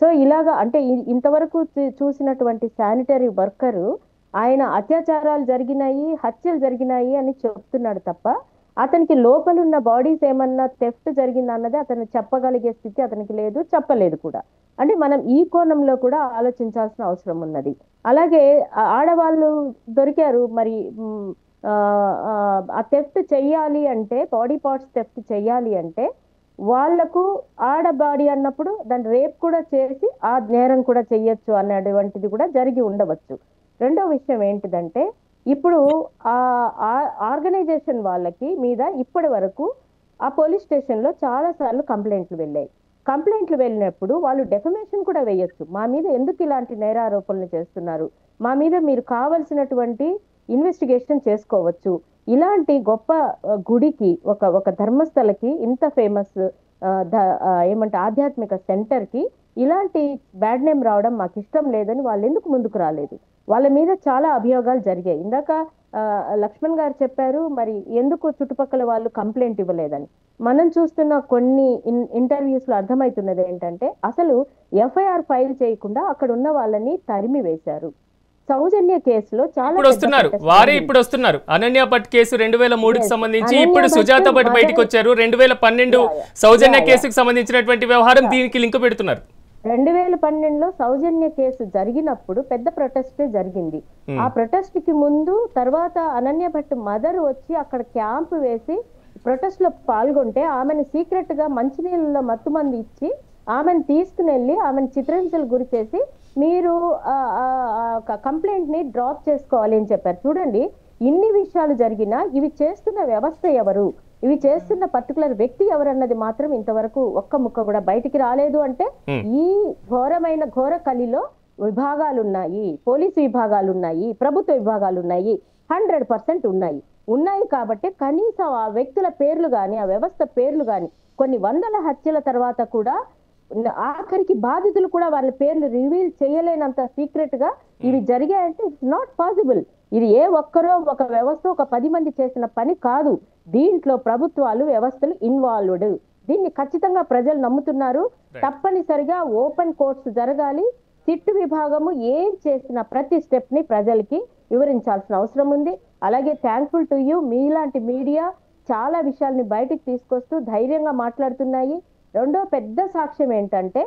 సో ఇలాగా అంటే ఇంతవరకు చూసినటువంటి శానిటరీ వర్కరు ఆయన అత్యాచారాలు జరిగినాయి, హత్యలు జరిగినాయి అని చెప్తున్నాడు తప్ప అతనికి లోపలున్న బాడీస్ ఏమన్నా థెఫ్ట్ జరిగిందా అన్నది అతను చెప్పగలిగే స్థితి అతనికి లేదు, చెప్పలేదు కూడా. అంటే మనం ఈ కోణంలో కూడా ఆలోచించాల్సిన అవసరం ఉన్నది. అలాగే ఆడవాళ్ళు దొరికారు, మరి ఆ థెఫ్ట్ చెయ్యాలి అంటే, బాడీ పార్ట్స్ థెఫ్ట్ చెయ్యాలి అంటే వాళ్లకు ఆడ బాడీ అన్నప్పుడు దాన్ని రేప్ కూడా చేసి ఆ నేరం కూడా చెయ్యొచ్చు అనేటువంటిది కూడా జరిగి ఉండవచ్చు. రెండో విషయం ఏంటిదంటే ఇప్పుడు ఆ ఆర్గనైజేషన్ వాళ్ళకి మీద ఇప్పటి వరకు ఆ పోలీస్ స్టేషన్ లో చాలా సార్లు కంప్లైంట్లు వెళ్ళినప్పుడు వాళ్ళు డెఫమేషన్ కూడా వేయొచ్చు. మా మీద ఎందుకు ఇలాంటి నేరారోపణలు చేస్తున్నారు, మా మీద మీరు కావలసినటువంటి ఇన్వెస్టిగేషన్ చేసుకోవచ్చు. ఇలాంటి గొప్ప గుడికి ఒక ధర్మస్థలకి ఇంత ఫేమస్ ఏమంటే ఆధ్యాత్మిక సెంటర్ కి ఇలాంటి బ్యాడ్ నేమ్ రావడం మాకు ఇష్టం లేదని వాళ్ళు ఎందుకు ముందుకు రాలేదు? వాళ్ళ మీద చాలా అభియోగాలు జరిగాయి. ఇందాక లక్ష్మణ్ గారు చెప్పారు మరి ఎందుకు చుట్టుపక్కల వాళ్ళు కంప్లైంట్ ఇవ్వలేదని. మనం చూస్తున్న కొన్ని ఇంటర్వ్యూస్ లో అర్థమవుతున్నది ఏంటంటే అసలు ఎఫ్ఐఆర్ ఫైల్ చేయకుండా అక్కడ ఉన్న వాళ్ళని తరిమి వేశారు. సౌజన్య కేసులో చాలా ఇప్పుడు వస్తున్నారు అనన్య భట్ కేసు 2003కి సంబంధించి ఇప్పుడు సుజాత భట్ బయటకు వచ్చారు. 2012 సౌజన్య కేసుకు సంబంధించినటువంటి వ్యవహారం దీనికి లింక్ పెడుతున్నారు. 2012లో సౌజన్య కేసు జరిగినప్పుడు పెద్ద ప్రొటెస్ట్ జరిగింది. ఆ ప్రొటెస్ట్ కి ముందు తర్వాత అనన్య భట్ మదర్ వచ్చి అక్కడ క్యాంప్ వేసి ప్రొటెస్ట్ లో పాల్గొంటే ఆమెను సీక్రెట్ గా మంచినీళ్ళలో మత్తుమంది ఇచ్చి ఆమెను తీసుకుని ఆమెను చిత్రహింసలు గురి చేసి మీరు కంప్లైంట్ ని డ్రాప్ చేసుకోవాలి అని చెప్పారు. చూడండి, ఇన్ని విషయాలు జరిగినా ఇవి చేస్తున్న వ్యవస్థ ఎవరు, ఇవి చేస్తున్న పర్టికులర్ వ్యక్తి ఎవరన్నది మాత్రం ఇంతవరకు ఒక్క ముక్క కూడా బయటికి రాలేదు. అంటే ఈ ఘోర కలిలో విభాగాలు ఉన్నాయి, పోలీసు విభాగాలు ఉన్నాయి, ప్రభుత్వ విభాగాలు ఉన్నాయి, 100% ఉన్నాయి కాబట్టి కనీసం ఆ వ్యక్తుల పేర్లు గాని ఆ వ్యవస్థ పేర్లు గాని కొన్ని వందల హత్యల తర్వాత కూడా ఆఖరికి బాధితులు కూడా వాళ్ళ పేర్లు రివీల్ చేయలేనంత సీక్రెట్ గా ఇవి జరిగాయంటే ఇట్స్ నాట్ పాసిబుల్. ఇది ఏ ఒక్కరో ఒక వ్యవస్థ ఒక 10 మంది చేసిన పని కాదు. దీంట్లో ప్రభుత్వాలు వ్యవస్థలు ఇన్వాల్వ్డ్. దీన్ని ఖచ్చితంగా ప్రజలు నమ్ముతున్నారు. తప్పనిసరిగా ఓపెన్ కోర్ట్స్ జరగాలి. సిట్ విభాగము ఏం చేసిన ప్రతి స్టెప్ ని ప్రజలకి వివరించాల్సిన అవసరం ఉంది. అలాగే థ్యాంక్ఫుల్ టు యూ, మీలాంటి మీడియా చాలా విషయాల్ని బయటికి తీసుకొస్తూ ధైర్యంగా మాట్లాడుతున్నాయి. రెండో పెద్ద సాక్ష్యం ఏంటంటే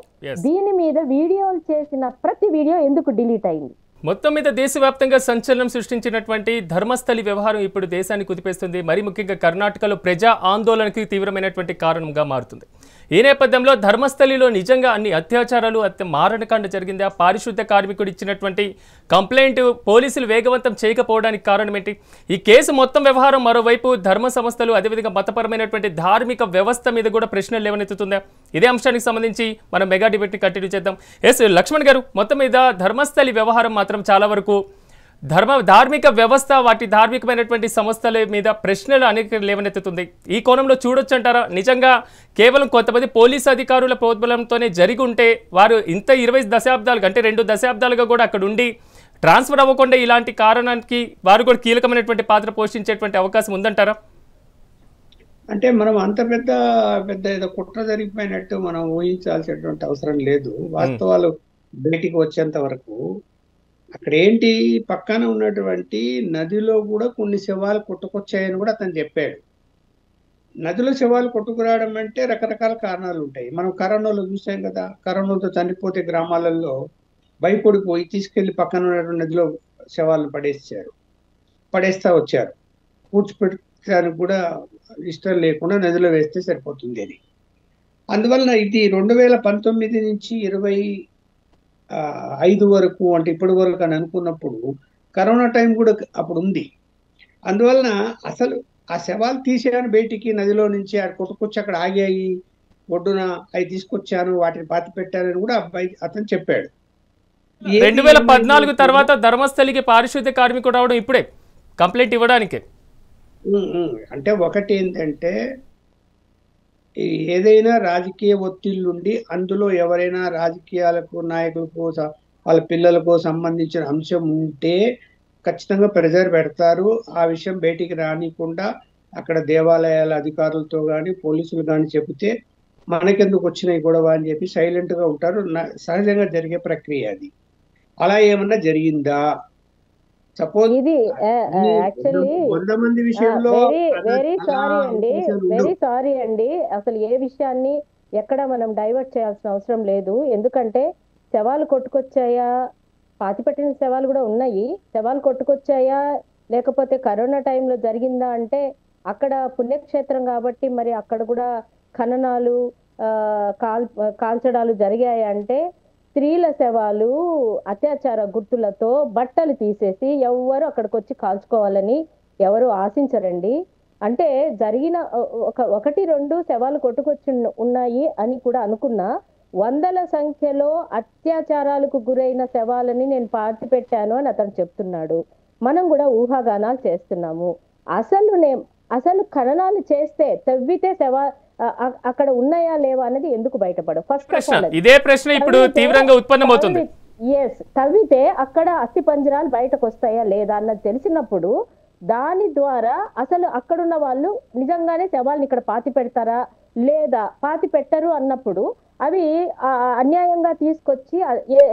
దీని మీద వీడియోలు చేసిన ప్రతి వీడియో ఎందుకు డిలీట్ అయింది? మొత్తం మీద దేశవ్యాప్తంగా సంచలనం సృష్టించినటువంటి ధర్మస్థలి వ్యవహారం ఇప్పుడు దేశాన్ని కుదిపేస్తుంది. మరి ముఖ్యంగా కర్ణాటకలో ప్రజా ఆందోళనకి తీవ్రమైనటువంటి కారణంగా మారుతుంది. ఈ నేపథ్యంలో ధర్మస్థలిలో నిజంగా అన్ని అత్యాచారాలు మారణకాండ జరిగిందా? పారిశుద్ధ్య కార్మికుడు ఇచ్చినటువంటి కంప్లైంట్ పోలీసులు వేగవంతం చేయకపోవడానికి కారణం ఏంటి? ఈ కేసు మొత్తం వ్యవహారం మరోవైపు ధర్మ సంస్థలు అదేవిధంగా మతపరమైనటువంటి ధార్మిక వ్యవస్థ మీద కూడా ప్రశ్నలు లేవనెత్తుతుందా? ఇదే అంశానికి సంబంధించి మనం మెగా డిబేట్ని కంటిన్యూ చేద్దాం. ఎస్ లక్ష్మణ్ గారు, మొత్తం మీద ధర్మస్థలి వ్యవహారం మాత్రం చాలా వరకు ధార్మిక వ్యవస్థ వాటి ధార్మికమైనటువంటి సంస్థల మీద ప్రశ్నలు అనేక లేవనెత్తుతుంది. ఈ కోణంలో చూడొచ్చు అంటారా? నిజంగా కేవలం కొంతమంది పోలీసు అధికారుల ప్రోద్బలంతోనే జరిగి ఉంటే వారు ఇంత 20 దశాబ్దాలుగా అంటే 2 దశాబ్దాలుగా కూడా అక్కడ ఉండి ట్రాన్స్ఫర్ అవ్వకుండా ఇలాంటి కారణానికి వారు కూడా కీలకమైనటువంటి పాత్ర పోషించేటువంటి అవకాశం ఉందంటారా? అంటే మనం అంత పెద్ద పెద్ద ఏదో కుట్ర జరిగిపోయినట్టు మనం ఊహించాల్సినటువంటి అవసరం లేదు. వాస్తవాలు బయటికి వచ్చేంత వరకు అక్కడ ఏంటి, పక్కన ఉన్నటువంటి నదిలో కూడా కొన్ని శవాలు కొట్టుకొచ్చాయని కూడా అతను చెప్పాడు. నదిలో శవాలు కొట్టుకురావడం అంటే రకరకాల కారణాలు ఉంటాయి. మనం కరోనాలో చూసాం కదా, కరోనాతో చనిపోతే గ్రామాలలో భయపడిపోయి తీసుకెళ్లి పక్కన ఉన్నటువంటి నదిలో శవాలను పడేస్తా వచ్చారు. పూడ్చిపెట్టడానికి కూడా ఇష్టం లేకుండా నదిలో వేస్తే సరిపోతుంది అని. అందువలన ఇది 2019 నుంచి 25 వరకు అంటే ఇప్పటి వరకు అని అనుకున్నప్పుడు కరోనా టైం కూడా అప్పుడు ఉంది. అందువలన అసలు ఆ శవాలు తీసేయని బయటికి నదిలో నుంచి కొట్టుకొచ్చి అక్కడ ఆగాయి, ఒడ్డున అవి తీసుకొచ్చాను, వాటిని పాతి పెట్టానని కూడా అబ్బాయి అతను చెప్పాడు. 2014 తర్వాత ధర్మస్థలికి పారిశుద్ధ్య కార్మికుడు రావడం ఇప్పుడే కంప్లైంట్ ఇవ్వడానికి. అంటే ఒకటి ఏంటంటే, ఏదైనా రాజకీయ ఒత్తిళ్ళుండి అందులో ఎవరైనా రాజకీయాలకు నాయకులకు వాళ్ళ పిల్లలకు సంబంధించిన అంశం ఉంటే ఖచ్చితంగా ప్రెజర్ పెడతారు. ఆ విషయం బయటికి రానికుండా అక్కడ దేవాలయాల అధికారులతో కానీ పోలీసులు కానీ చెబితే మనకెందుకు వచ్చినాయి గొడవ అని చెప్పి సైలెంట్ గా ఉంటారు. సహజంగా జరిగే ప్రక్రియ అది. అలా ఏమన్నా జరిగిందా? సపోజ్ ఇది యాక్చువల్లీ వెరీ సారీ అండి. అసలు ఏ విషయాన్ని ఎక్కడ మనం డైవర్ట్ చేయాల్సిన అవసరం లేదు. ఎందుకంటే శవాలు కొట్టుకొచ్చాయా, పాతిపెట్టిన శవాలు కూడా ఉన్నాయి, శవాలు కొట్టుకొచ్చాయా లేకపోతే కరోనా టైంలో జరిగిందా అంటే అక్కడ పుణ్యక్షేత్రం కాబట్టి మరి అక్కడ కూడా ఖననాలు కాల్చడాలు జరిగాయి. అంటే స్త్రీల శవాలు అత్యాచార గుర్తులతో బట్టలు తీసేసి ఎవరు అక్కడికి వచ్చి కాల్చుకోవాలని ఎవరు ఆశించరండి. అంటే జరిగిన 1-2 శవాలు కొట్టుకొచ్చి ఉన్నాయి అని కూడా అనుకున్నా, వందల సంఖ్యలో అత్యాచారాలకు గురైన శవాలని నేను పాతి పెట్టాను అని అతను చెప్తున్నాడు. మనం కూడా ఊహాగానాలు చేస్తున్నాము. అసలు ఖననాలు చేస్తే తవ్వితే అక్కడ ఉన్నాయా లేవా అనేది ఎందుకు బయటపడదు? ఫస్ట్ ఆఫ్ ఆల్ ఇదే ప్రశ్న ఇప్పుడు తీవ్రంగా ఉత్పన్నమవుతుంది. తవ్వితే అక్కడ అస్థి పంజరాలు బయటకు వస్తాయా లేదా అన్నది తెలిసినప్పుడు దాని ద్వారా అసలు అక్కడున్న వాళ్ళు నిజంగానే శవాలను ఇక్కడ పాతి పెడతారా లేదా పాతి పెట్టరు అన్నప్పుడు అవి అన్యాయంగా తీసుకొచ్చి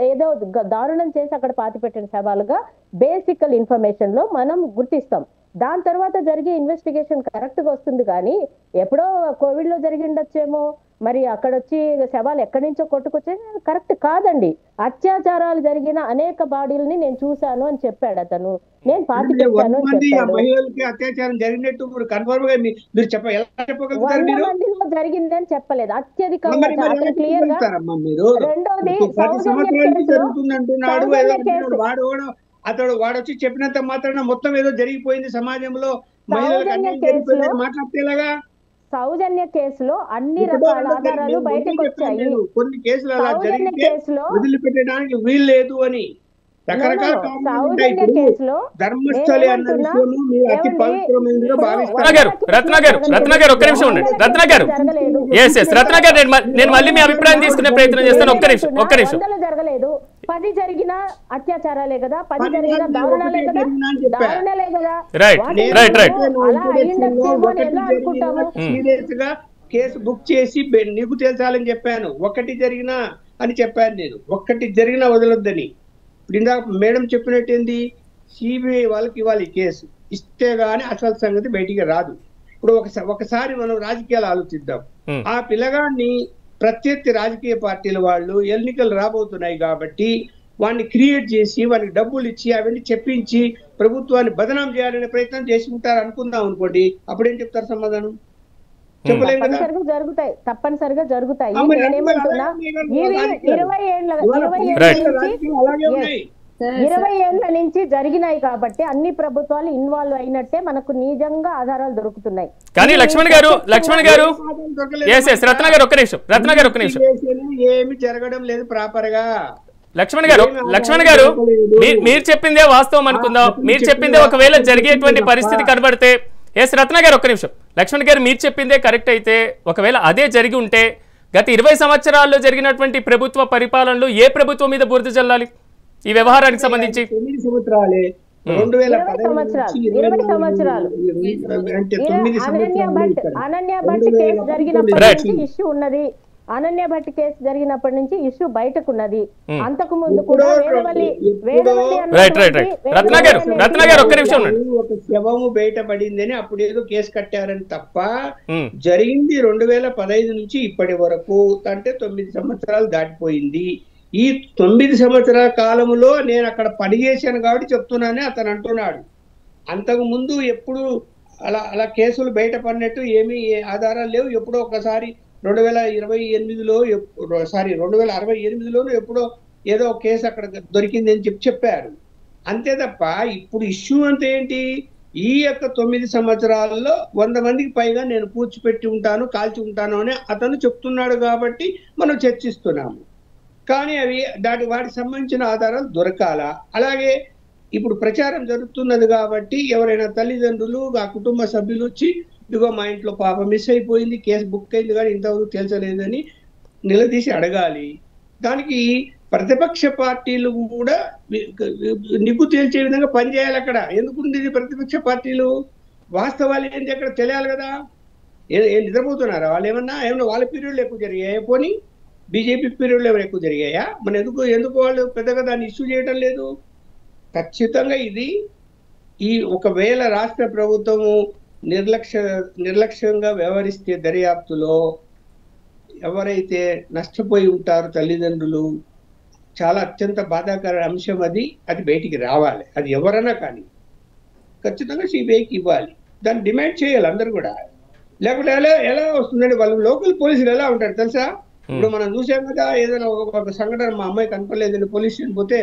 ఏదో దారుణం చేసి అక్కడ పాతి పెట్టిన శవాలుగా బేసికల్ ఇన్ఫర్మేషన్ లో మనం గుర్తిస్తాం. దాని తర్వాత జరిగే ఇన్వెస్టిగేషన్ కరెక్ట్ గా వస్తుంది. కానీ ఎప్పుడో కోవిడ్ లో జరిగి ఉండొచ్చేమో, మరి అక్కడ వచ్చి శవాలు ఎక్కడి నుంచో కొట్టుకొచ్చే కరెక్ట్ కాదండి. అత్యాచారాలు జరిగిన అనేక బాడీలని నేను చూశాను అని చెప్పాడు అతను. నేను పాతి పెట్టాను అని చెప్పాడు. 100 మందిలో జరిగింది అని చెప్పలేదు. అత్యధికంగా క్లియర్ గా. రెండోది వాడు వచ్చి చెప్పినంత మాత్రాన మొత్తం ఏదో జరిగిపోయింది సమాజంలో, మాట్లాడేలాగా సౌజన్య కేసులో అన్ని రకాల ఆధారాలు బయటకు వచ్చాయి. కొన్ని కేసులు అలా జరిగితే వదిలిపెట్టడానికి వీలు లేదు అని రకరకాల ధర్మస్థలి అన్న విషయము మీరు అతి పవిత్రమైనదిగా భావిస్తారు. రత్న గారు ఒక్క నిమిషం ఉండండి. రత్న గారు రత్న గారు నేను మళ్ళీ మీ అభిప్రాయం తీసుకునే ప్రయత్నం చేస్తాను. ఒక్క నిమిషం. జరగలేదు, 10 జరిగిన అత్యాచారాలే కదా, 10 జరిగిన దారుణాలే కదా, దారుణాలే కదా. సీరియస్ గా కేసు బుక్ చేసి నీకు తెలుసాలని చెప్పాను. 1 జరిగినా అని చెప్పాను నేను. 1 జరిగినా వదలొద్దని. ఇప్పుడు ఇందాక మేడం చెప్పినట్టు ఏంది, సిబిఐ వాళ్ళకి ఇవ్వాలి కేసు, ఇస్తే గానీ అసలు సంగతి బయటికి రాదు. ఇప్పుడు ఒకసారి మనం రాజకీయాలు ఆలోచిద్దాం. ఆ పిల్లగాడిని ప్రత్యర్థి రాజకీయ పార్టీల వాళ్ళు ఎన్నికలు రాబోతున్నాయి కాబట్టి వాడిని క్రియేట్ చేసి వానికి డబ్బులు ఇచ్చి అవన్నీ చెప్పించి ప్రభుత్వాన్ని బదనాం చేయాలనే ప్రయత్నం చేసి ఉంటారు అనుకుందాం అనుకోండి. అప్పుడేం చెప్తారు సమాధానం? చెప్పలేం కదా. తప్పనిసరిగా జరుగుతాయి. మరి నేనేమంటున్నా, ఇవి 20 ఏళ్ళ నుంచి జరిగినాయి కాబట్టి అన్ని ప్రభుత్వాలు ఇన్వాల్వ్ అయినట్టే మనకు నిజంగా ఆధారాలు దొరుకుతున్నాయి. కానీ లక్ష్మణ్ గారు రత్న గారు ఒక్క నిమిషం ఏమి జరగడం లేదు ప్రాపర్ గా. లక్ష్మణ్ గారు మీరు చెప్పిందే వాస్తవం అనుకుందాం. మీరు చెప్పిందే ఒకవేళ జరిగేటువంటి పరిస్థితి కనబడితే, రత్న గారు ఒక్క నిమిషం, లక్ష్మణ్ గారు మీరు చెప్పిందే కరెక్ట్ అయితే, ఒకవేళ అదే జరిగి ఉంటే గత 20 సంవత్సరాల్లో జరిగినటువంటి ప్రభుత్వ పరిపాలనలో ఏ ప్రభుత్వం మీద బురద జల్లాలి ఈ వ్యవహారానికి సంబంధించి? 9 సంవత్సరాలే 20 సంవత్సరాలు అనన్య భట్ కేసు జరిగినప్పటి నుంచి ఇష్యూ ఉన్నది. అనన్య భట్ కేసు జరిగినప్పటి నుంచి ఇష్యూ బయటకున్నది. అంతకు ముందు కూడా ఒక శవము బయటపడిందని అప్పుడు ఏదో కేసు కట్టారని తప్ప జరిగింది 2015 నుంచి ఇప్పటి వరకు అంటే 9 సంవత్సరాలు దాటిపోయింది. ఈ 9 సంవత్సరాల కాలంలో నేను అక్కడ పనిచేశాను కాబట్టి చెప్తున్నానే అతను అంటున్నాడు. అంతకు ముందు ఎప్పుడు అలా కేసులు బయటపడినట్టు ఏమీ ఆధారాలు లేవు. ఎప్పుడో ఒకసారి 2028లో 2068లోనూ ఎప్పుడో ఏదో కేసు అక్కడ దొరికింది అని చెప్పారు అంతే తప్ప ఇప్పుడు ఇష్యూ అంతే ఏంటి? ఈ యొక్క 9 సంవత్సరాల్లో 100 మందికి పైగా నేను పూడ్చిపెట్టి ఉంటాను, కాల్చి ఉంటాను అని అతను చెప్తున్నాడు కాబట్టి మనం చర్చిస్తున్నాము. కానీ అవి వాటికి సంబంధించిన ఆధారాలు దొరకాలా? అలాగే ఇప్పుడు ప్రచారం జరుగుతున్నది కాబట్టి ఎవరైనా తల్లిదండ్రులు ఆ కుటుంబ సభ్యులు వచ్చి ఇదిగో మా ఇంట్లో పాప మిస్ అయిపోయింది, కేసు బుక్ అయింది కానీ ఇంతవరకు తెలుసలేదని నిలదీసి అడగాలి. దానికి ప్రతిపక్ష పార్టీలు కూడా నిగ్గు తేల్చే విధంగా పనిచేయాలి. అక్కడ ఎందుకుంది ప్రతిపక్ష పార్టీలు? వాస్తవాలు ఏంటి అక్కడ తెలియాలి కదా. నిద్రపోతున్నారా వాళ్ళు? ఏమన్నా వాళ్ళ పీరియడ్లు ఎక్కువ జరిగాయా? పోనీ బీజేపీ పీరియడ్లు ఏమైనా ఎక్కువ జరిగాయా? మన ఎందుకు వాళ్ళు పెద్దగా దాన్ని ఇష్యూ చేయడం లేదు? ఖచ్చితంగా ఇది ఒకవేళ రాష్ట్ర ప్రభుత్వము నిర్లక్ష్యంగా వ్యవహరిస్తే దర్యాప్తులో ఎవరైతే నష్టపోయి ఉంటారో తల్లిదండ్రులు, చాలా అత్యంత బాధాకర అంశం అది బయటికి రావాలి. అది ఎవరైనా కానీ ఖచ్చితంగా సిబిఐకి ఇవ్వాలి. దాన్ని డిమాండ్ చేయాలి అందరు కూడా. లేకపోతే ఎలా వస్తుందండి? వాళ్ళు లోకల్ పోలీసులు ఎలా ఉంటారు తెలుసా? ఇప్పుడు మనం చూసాం కదా, ఏదైనా ఒక సంఘటన మా అమ్మాయి కనపడలేదని పోలీస్ స్టేషన్ పోతే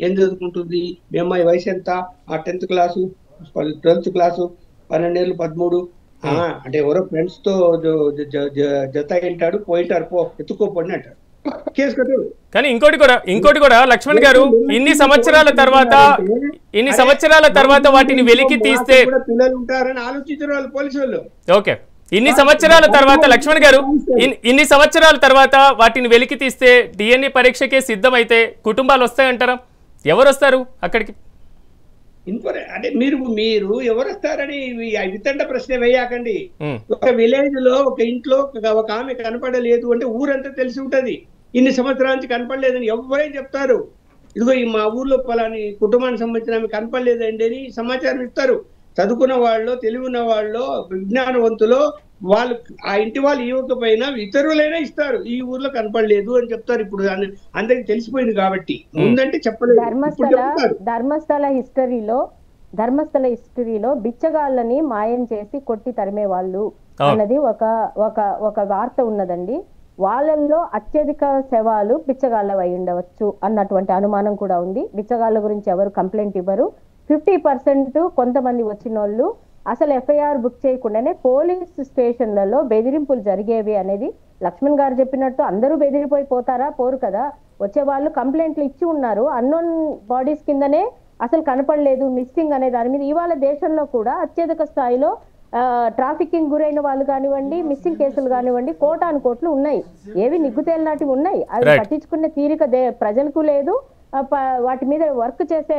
ఏం చదువుకుంటుంది, మీ అమ్మాయి వయసు ఎంత, 10th క్లాసు 12th క్లాసు 12 ఏళ్ళు 13 అంటే ఎవరో ఫ్రెండ్స్ తో జత ఏంటాడు పోయింటారు, ఎత్తుకోపడి అంటారు, కేసు కట్టారు. కానీ ఇంకోటి కూడా లక్ష్మణ్ గారు ఇన్ని సంవత్సరాల తర్వాత వాటిని వెలికి తీస్తే పిల్లలు ఉంటారని ఆలోచించారు వాళ్ళు పోలీసు వాళ్ళు. ఓకే, ఇన్ని సంవత్సరాల తర్వాత లక్ష్మణ్ గారు ఇన్ని సంవత్సరాల తర్వాత వాటిని వెలికి తీస్తే డిఎన్ఏ పరీక్షకే సిద్ధమైతే కుటుంబాలు వస్తాయంటారా? ఎవరు వస్తారు అక్కడికి? అంటే మీరు ఎవరు వస్తారని వితండ ప్రశ్న వేయకండి. ఒక విలేజ్ లో ఒక ఇంట్లో ఒక ఆమె కనపడలేదు అంటే ఊరంతా తెలిసి ఉంటది. ఇన్ని సంవత్సరాల నుంచి కనపడలేదని ఎవరైనా చెప్తారు. ఇదిగో మా ఊర్లో పలాని కుటుంబానికి సంబంధించిన ఆమె కనపడలేదండి అని సమాచారం ఇస్తారు. చదువుకున్న వాళ్ళు, తెలివి ఉన్న వాళ్ళు, విజ్ఞానవంతులు వాళ్ళు ఆ ఇంటి వాళ్ళు ఇవ్వకపోయినా ఇతరులైనా ఇస్తారు. ఈ ఊర్లో కనపడలేదు అని చెప్తారు. ఇప్పుడు అందరికి తెలిసిపోయింది కాబట్టి ముందంటే చెప్పలేదు. ధర్మస్థల హిస్టరీలో బిచ్చగాళ్ళని మాయం చేసి కొట్టి తరిమే వాళ్ళు అన్నది ఒక వార్త ఉన్నదండి. వాళ్ళల్లో అత్యధిక శవాలు బిచ్చగాళ్ళ అయి ఉండవచ్చు అన్నటువంటి అనుమానం కూడా ఉంది. బిచ్చగాళ్ళ గురించి ఎవరు కంప్లైంట్ ఇవ్వరు. 50% కొంతమంది వచ్చిన వాళ్ళు అసలు ఎఫ్ఐఆర్ బుక్ చేయకుండానే పోలీస్ స్టేషన్లలో బెదిరింపులు జరిగేవి అనేది లక్ష్మణ్ గారు చెప్పినట్టు అందరూ బెదిరిపోతారా? పోరు కదా. వచ్చే వాళ్ళు కంప్లైంట్లు ఇచ్చి ఉన్నారు. అన్నోన్ బాడీస్ కిందనే అసలు కనపడలేదు, మిస్సింగ్ అనే దాని మీద ఇవాళ దేశంలో కూడా అత్యధిక స్థాయిలో ట్రాఫికింగ్ గురైన వాళ్ళు కానివ్వండి, మిస్సింగ్ కేసులు కానివ్వండి, కోటాను ఉన్నాయి. ఏవి నిగ్గుతేలినాటివి ఉన్నాయి. అవి పట్టించుకునే తీరిక ప్రజలకు లేదు, వాటి మీద వర్క్ చేసే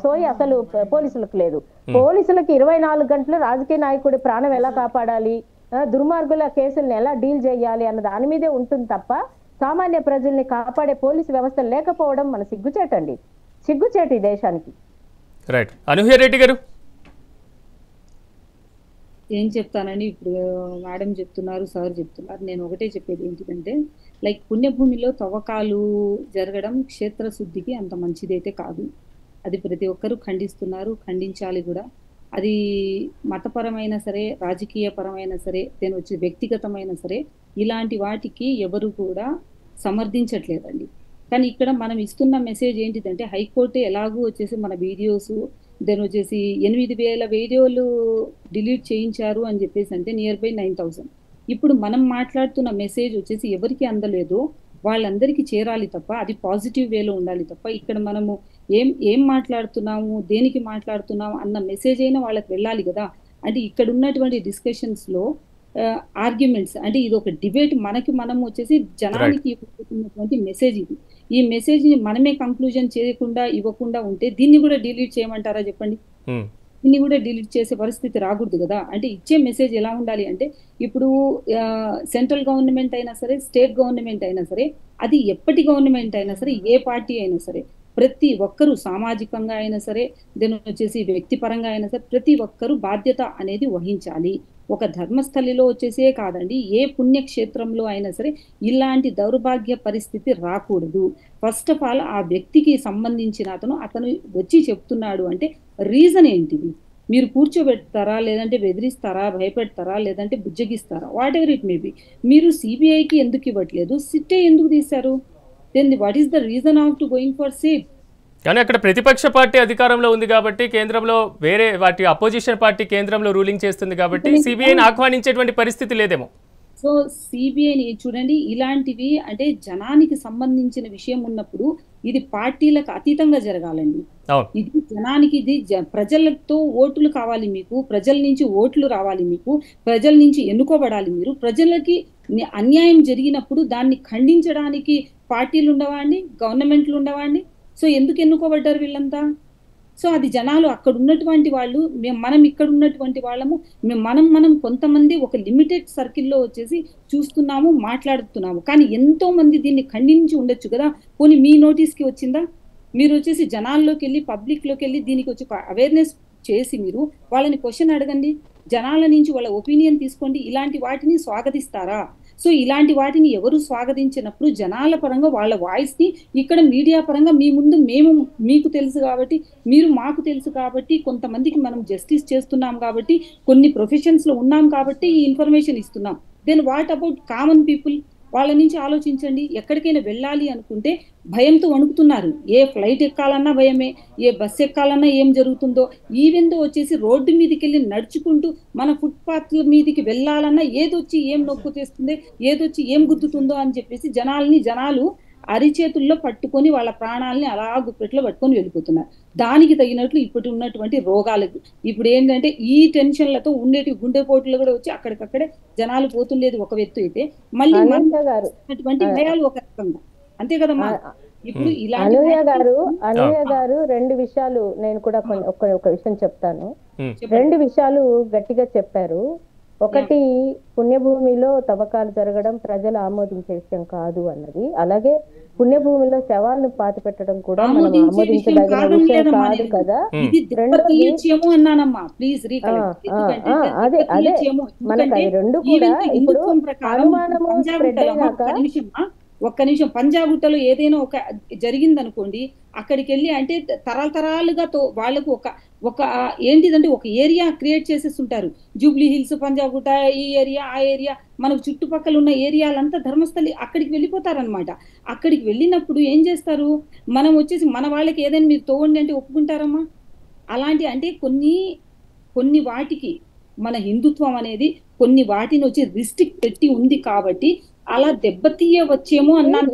సోయి అసలు పోలీసులకు లేదు. పోలీసులకు 24 గంటలు రాజకీయ నాయకుడి ప్రాణం ఎలా కాపాడాలి, దుర్మార్గుల కేసుల్ని ఎలా డీల్ చేయాలి అన్న దాని మీదే ఉంటుంది తప్ప సామాన్య ప్రజల్ని కాపాడే పోలీసు వ్యవస్థ లేకపోవడం మన సిగ్గుచేటండి. సిగ్గుచేటు ఈ దేశానికి. రైట్. అనూహ్య రెడ్డి గారు ఏం చెప్తానని ఇప్పుడు మేడం చెప్తున్నారు, సార్ చెప్తున్నారు. నేను ఒకటే చెప్పేది ఏంటిదంటే, లైక్ పుణ్యభూమిలో తవ్వకాలు జరగడం క్షేత్రశుద్ధికి అంత మంచిదైతే కాదు. అది ప్రతి ఒక్కరూ ఖండిస్తున్నారు, ఖండించాలి కూడా. అది మతపరమైన సరే, రాజకీయ పరమైన సరే, నేను వచ్చి వ్యక్తిగతమైన సరే, ఇలాంటి వాటికి ఎవరు కూడా సమర్థించట్లేదండి. కానీ ఇక్కడ మనం ఇస్తున్న మెసేజ్ ఏంటిదంటే, హైకోర్టు ఎలాగూ వచ్చేసి మన వీడియోస్ దెన్ వచ్చేసి 8,000 వీడియోలు డిలీట్ చేయించారు అని చెప్పేసి అంటే నియర్ బై 9,000. ఇప్పుడు మనం మాట్లాడుతున్న మెసేజ్ వచ్చేసి ఎవరికి అందలేదో వాళ్ళందరికీ చేరాలి తప్ప, అది పాజిటివ్ వేలో ఉండాలి తప్ప, ఇక్కడ మనము ఏం మాట్లాడుతున్నాము, దేనికి మాట్లాడుతున్నాము అన్న మెసేజ్ అయినా వాళ్ళకి వెళ్ళాలి కదా. అంటే ఇక్కడ ఉన్నటువంటి డిస్కషన్స్ లో ఆర్గ్యుమెంట్స్ అంటే ఇది ఒక డిబేట్, మనం వచ్చేసి జనానికి ఇవ్వబోతున్నటువంటి మెసేజ్ ఇది. ఈ మెసేజ్ ని మనమే కంక్లూజన్ చేయకుండా ఇవ్వకుండా ఉంటే దీన్ని కూడా డిలీట్ చేయమంటారా చెప్పండి? దీన్ని కూడా డిలీట్ చేసే పరిస్థితి రాకూడదు కదా. అంటే ఇచ్చే మెసేజ్ ఎలా ఉండాలి అంటే, ఇప్పుడు సెంట్రల్ గవర్నమెంట్ అయినా సరే, స్టేట్ గవర్నమెంట్ అయినా సరే, అది ఎప్పటి గవర్నమెంట్ అయినా సరే, ఏ పార్టీ అయినా సరే, ప్రతి ఒక్కరూ సామాజికంగా అయినా సరే, దీని వచ్చేసి వ్యక్తిపరంగా అయినా సరే, ప్రతి ఒక్కరూ బాధ్యత అనేది వహించాలి. ఒక ధర్మస్థలిలో వచ్చేసే కాదండి, ఏ పుణ్యక్షేత్రంలో అయినా సరే ఇలాంటి దౌర్భాగ్య పరిస్థితి రాకూడదు. ఫస్ట్ ఆఫ్ ఆల్ ఆ వ్యక్తికి సంబంధించిన అతను వచ్చి చెప్తున్నాడు అంటే రీజన్ ఏంటిది? మీరు కూర్చోబెడతారా, లేదంటే బెదిరిస్తారా, భయపెడతారా, లేదంటే బుజ్జగిస్తారా, whatever it may be. మీరు సిబిఐకి ఎందుకు ఇవ్వట్లేదు, సిట్టే ఎందుకు తీశారు? Then what is the reason of to going for SIT? కానీ అక్కడ ప్రతిపక్ష పార్టీ అధికారంలో ఉంది కాబట్టి, కేంద్రంలో వేరే వాటి అపోజిషన్ పార్టీ కేంద్రంలో రూలింగ్ చేస్తుంది కాబట్టి సిబిఐని ఆహ్వానించేటువంటి పరిస్థితి లేదేమో. సో సిబిఐని చూడండి, ఇలాంటివి అంటే జనానికి సంబంధించిన విషయం ఉన్నప్పుడు ఇది పార్టీలకు అతీతంగా జరగాలండి. ఇది జనానికి, ఇది ప్రజలతో ఓట్లు కావాలి మీకు, ప్రజల నుంచి ఓట్లు రావాలి మీకు, ప్రజల నుంచి ఎన్నుకోబడాలి మీరు. ప్రజలకి అన్యాయం జరిగినప్పుడు దాన్ని ఖండించడానికి పార్టీలు ఉండవా అండి, గవర్నమెంట్లు ఉండవా అండి? సో ఎందుకు ఎన్నుకోబడ్డారు వీళ్ళంతా? సో అది జనాలు అక్కడ ఉన్నటువంటి వాళ్ళు, మనం ఇక్కడ ఉన్నటువంటి వాళ్ళము, మనం కొంతమంది ఒక లిమిటెడ్ సర్కిల్లో వచ్చేసి చూస్తున్నాము, మాట్లాడుతున్నాము. కానీ ఎంతో మంది దీన్ని ఖండించి ఉండొచ్చు కదా. పోనీ మీ నోటీస్కి వచ్చిందా? మీరు వచ్చేసి జనాల్లోకి వెళ్ళి, పబ్లిక్లోకి వెళ్ళి దీనికి వచ్చి అవేర్నెస్ చేసి మీరు వాళ్ళని క్వశ్చన్ అడగండి, జనాల నుంచి వాళ్ళ ఒపీనియన్ తీసుకోండి. ఇలాంటి వాటిని స్వాగతిస్తారా? సో ఇలాంటి వాటిని ఎవరు స్వాగతించినప్పుడు జనాల పరంగా వాళ్ళ వాయిస్ని ఇక్కడ మీడియా పరంగా మీ ముందు మేము మీకు తెలుసు కాబట్టి, మీరు మాకు తెలుసు కాబట్టి, కొంతమందికి మనం జస్టిస్ చేస్తున్నాం కాబట్టి, కొన్ని ప్రొఫెషన్స్లో ఉన్నాం కాబట్టి ఈ ఇన్ఫర్మేషన్ ఇస్తున్నాం. Then what about common people? వాళ్ళ నుంచి ఆలోచించండి. ఎక్కడికైనా వెళ్ళాలి అనుకుంటే భయంతో వణుకుతున్నారు. ఏ ఫ్లైట్ ఎక్కాలన్నా భయమే, ఏ బస్ ఎక్కాలన్నా ఏం జరుగుతుందో, ఈవెందో వచ్చేసి రోడ్డు మీదకి వెళ్ళి నడుచుకుంటూ మన ఫుట్పాత్ల మీదకి వెళ్ళాలన్నా ఏదొచ్చి ఏం నొక్కు తెస్తుంది, ఏదొచ్చి ఏం గుద్దుతుందో అని చెప్పేసి జనాలు అరిచేతుల్లో పట్టుకొని వాళ్ళ ప్రాణాలని అలా గుప్పెట్లో పట్టుకొని వెళ్ళిపోతున్నారు. దానికి తగినట్లు ఇప్పుడు ఉన్నటువంటి రోగాలకు ఇప్పుడు ఏంటంటే ఈ టెన్షన్లతో ఉండేటి గుండెపోటులు కూడా వచ్చి అక్కడికక్కడే జనాలు పోతుండేది ఒక వ్యక్తి అయితే, మళ్ళీ అటువంటి భయాలు ఒక రకంగా, అంతే కదమ్మా. ఇప్పుడు అనూయ గారు 2 విషయాలు నేను కూడా ఒక విషయం చెప్తాను. 2 విషయాలు గట్టిగా చెప్పారు. ఒకటి, పుణ్యభూమిలో తవ్వకాలు జరగడం ప్రజలు ఆమోదించే విషయం కాదు అన్నది. అలాగే పుణ్యభూమిలో శవాలను పాతి పెట్టడం కూడా మనం ఆమోదించదగిన విషయం కాదు కదా. అదే మనకు అవి 2 కూడా ఇప్పుడు అనుమానము స్ప్రెడ్ అయినాక ఒక్క నిమిషం, పంజాగుట్టలో ఏదైనా ఒక జరిగింది అనుకోండి, అక్కడికి వెళ్ళి అంటే తరాలుగా వాళ్ళకు ఒక ఏంటిదంటే ఒక ఏరియా క్రియేట్ చేసేస్తుంటారు. జూబ్లీ హిల్స్, పంజాగుట్ట, ఈ ఏరియా, ఆ ఏరియా, మనకు చుట్టుపక్కల ఉన్న ఏరియాలంతా ధర్మస్థలి, అక్కడికి వెళ్ళిపోతారనమాట. అక్కడికి వెళ్ళినప్పుడు ఏం చేస్తారు, మనం వచ్చేసి మన వాళ్ళకి ఏదైనా మీరు తోవండి అంటే ఒప్పుకుంటారమ్మా? అలాంటి అంటే కొన్ని వాటికి మన హిందుత్వం అనేది కొన్ని వాటిని వచ్చి రిస్ట్రిక్ట్ పెట్టి ఉంది కాబట్టి అలా దెబ్బతీయవచ్చేమో అన్నాను.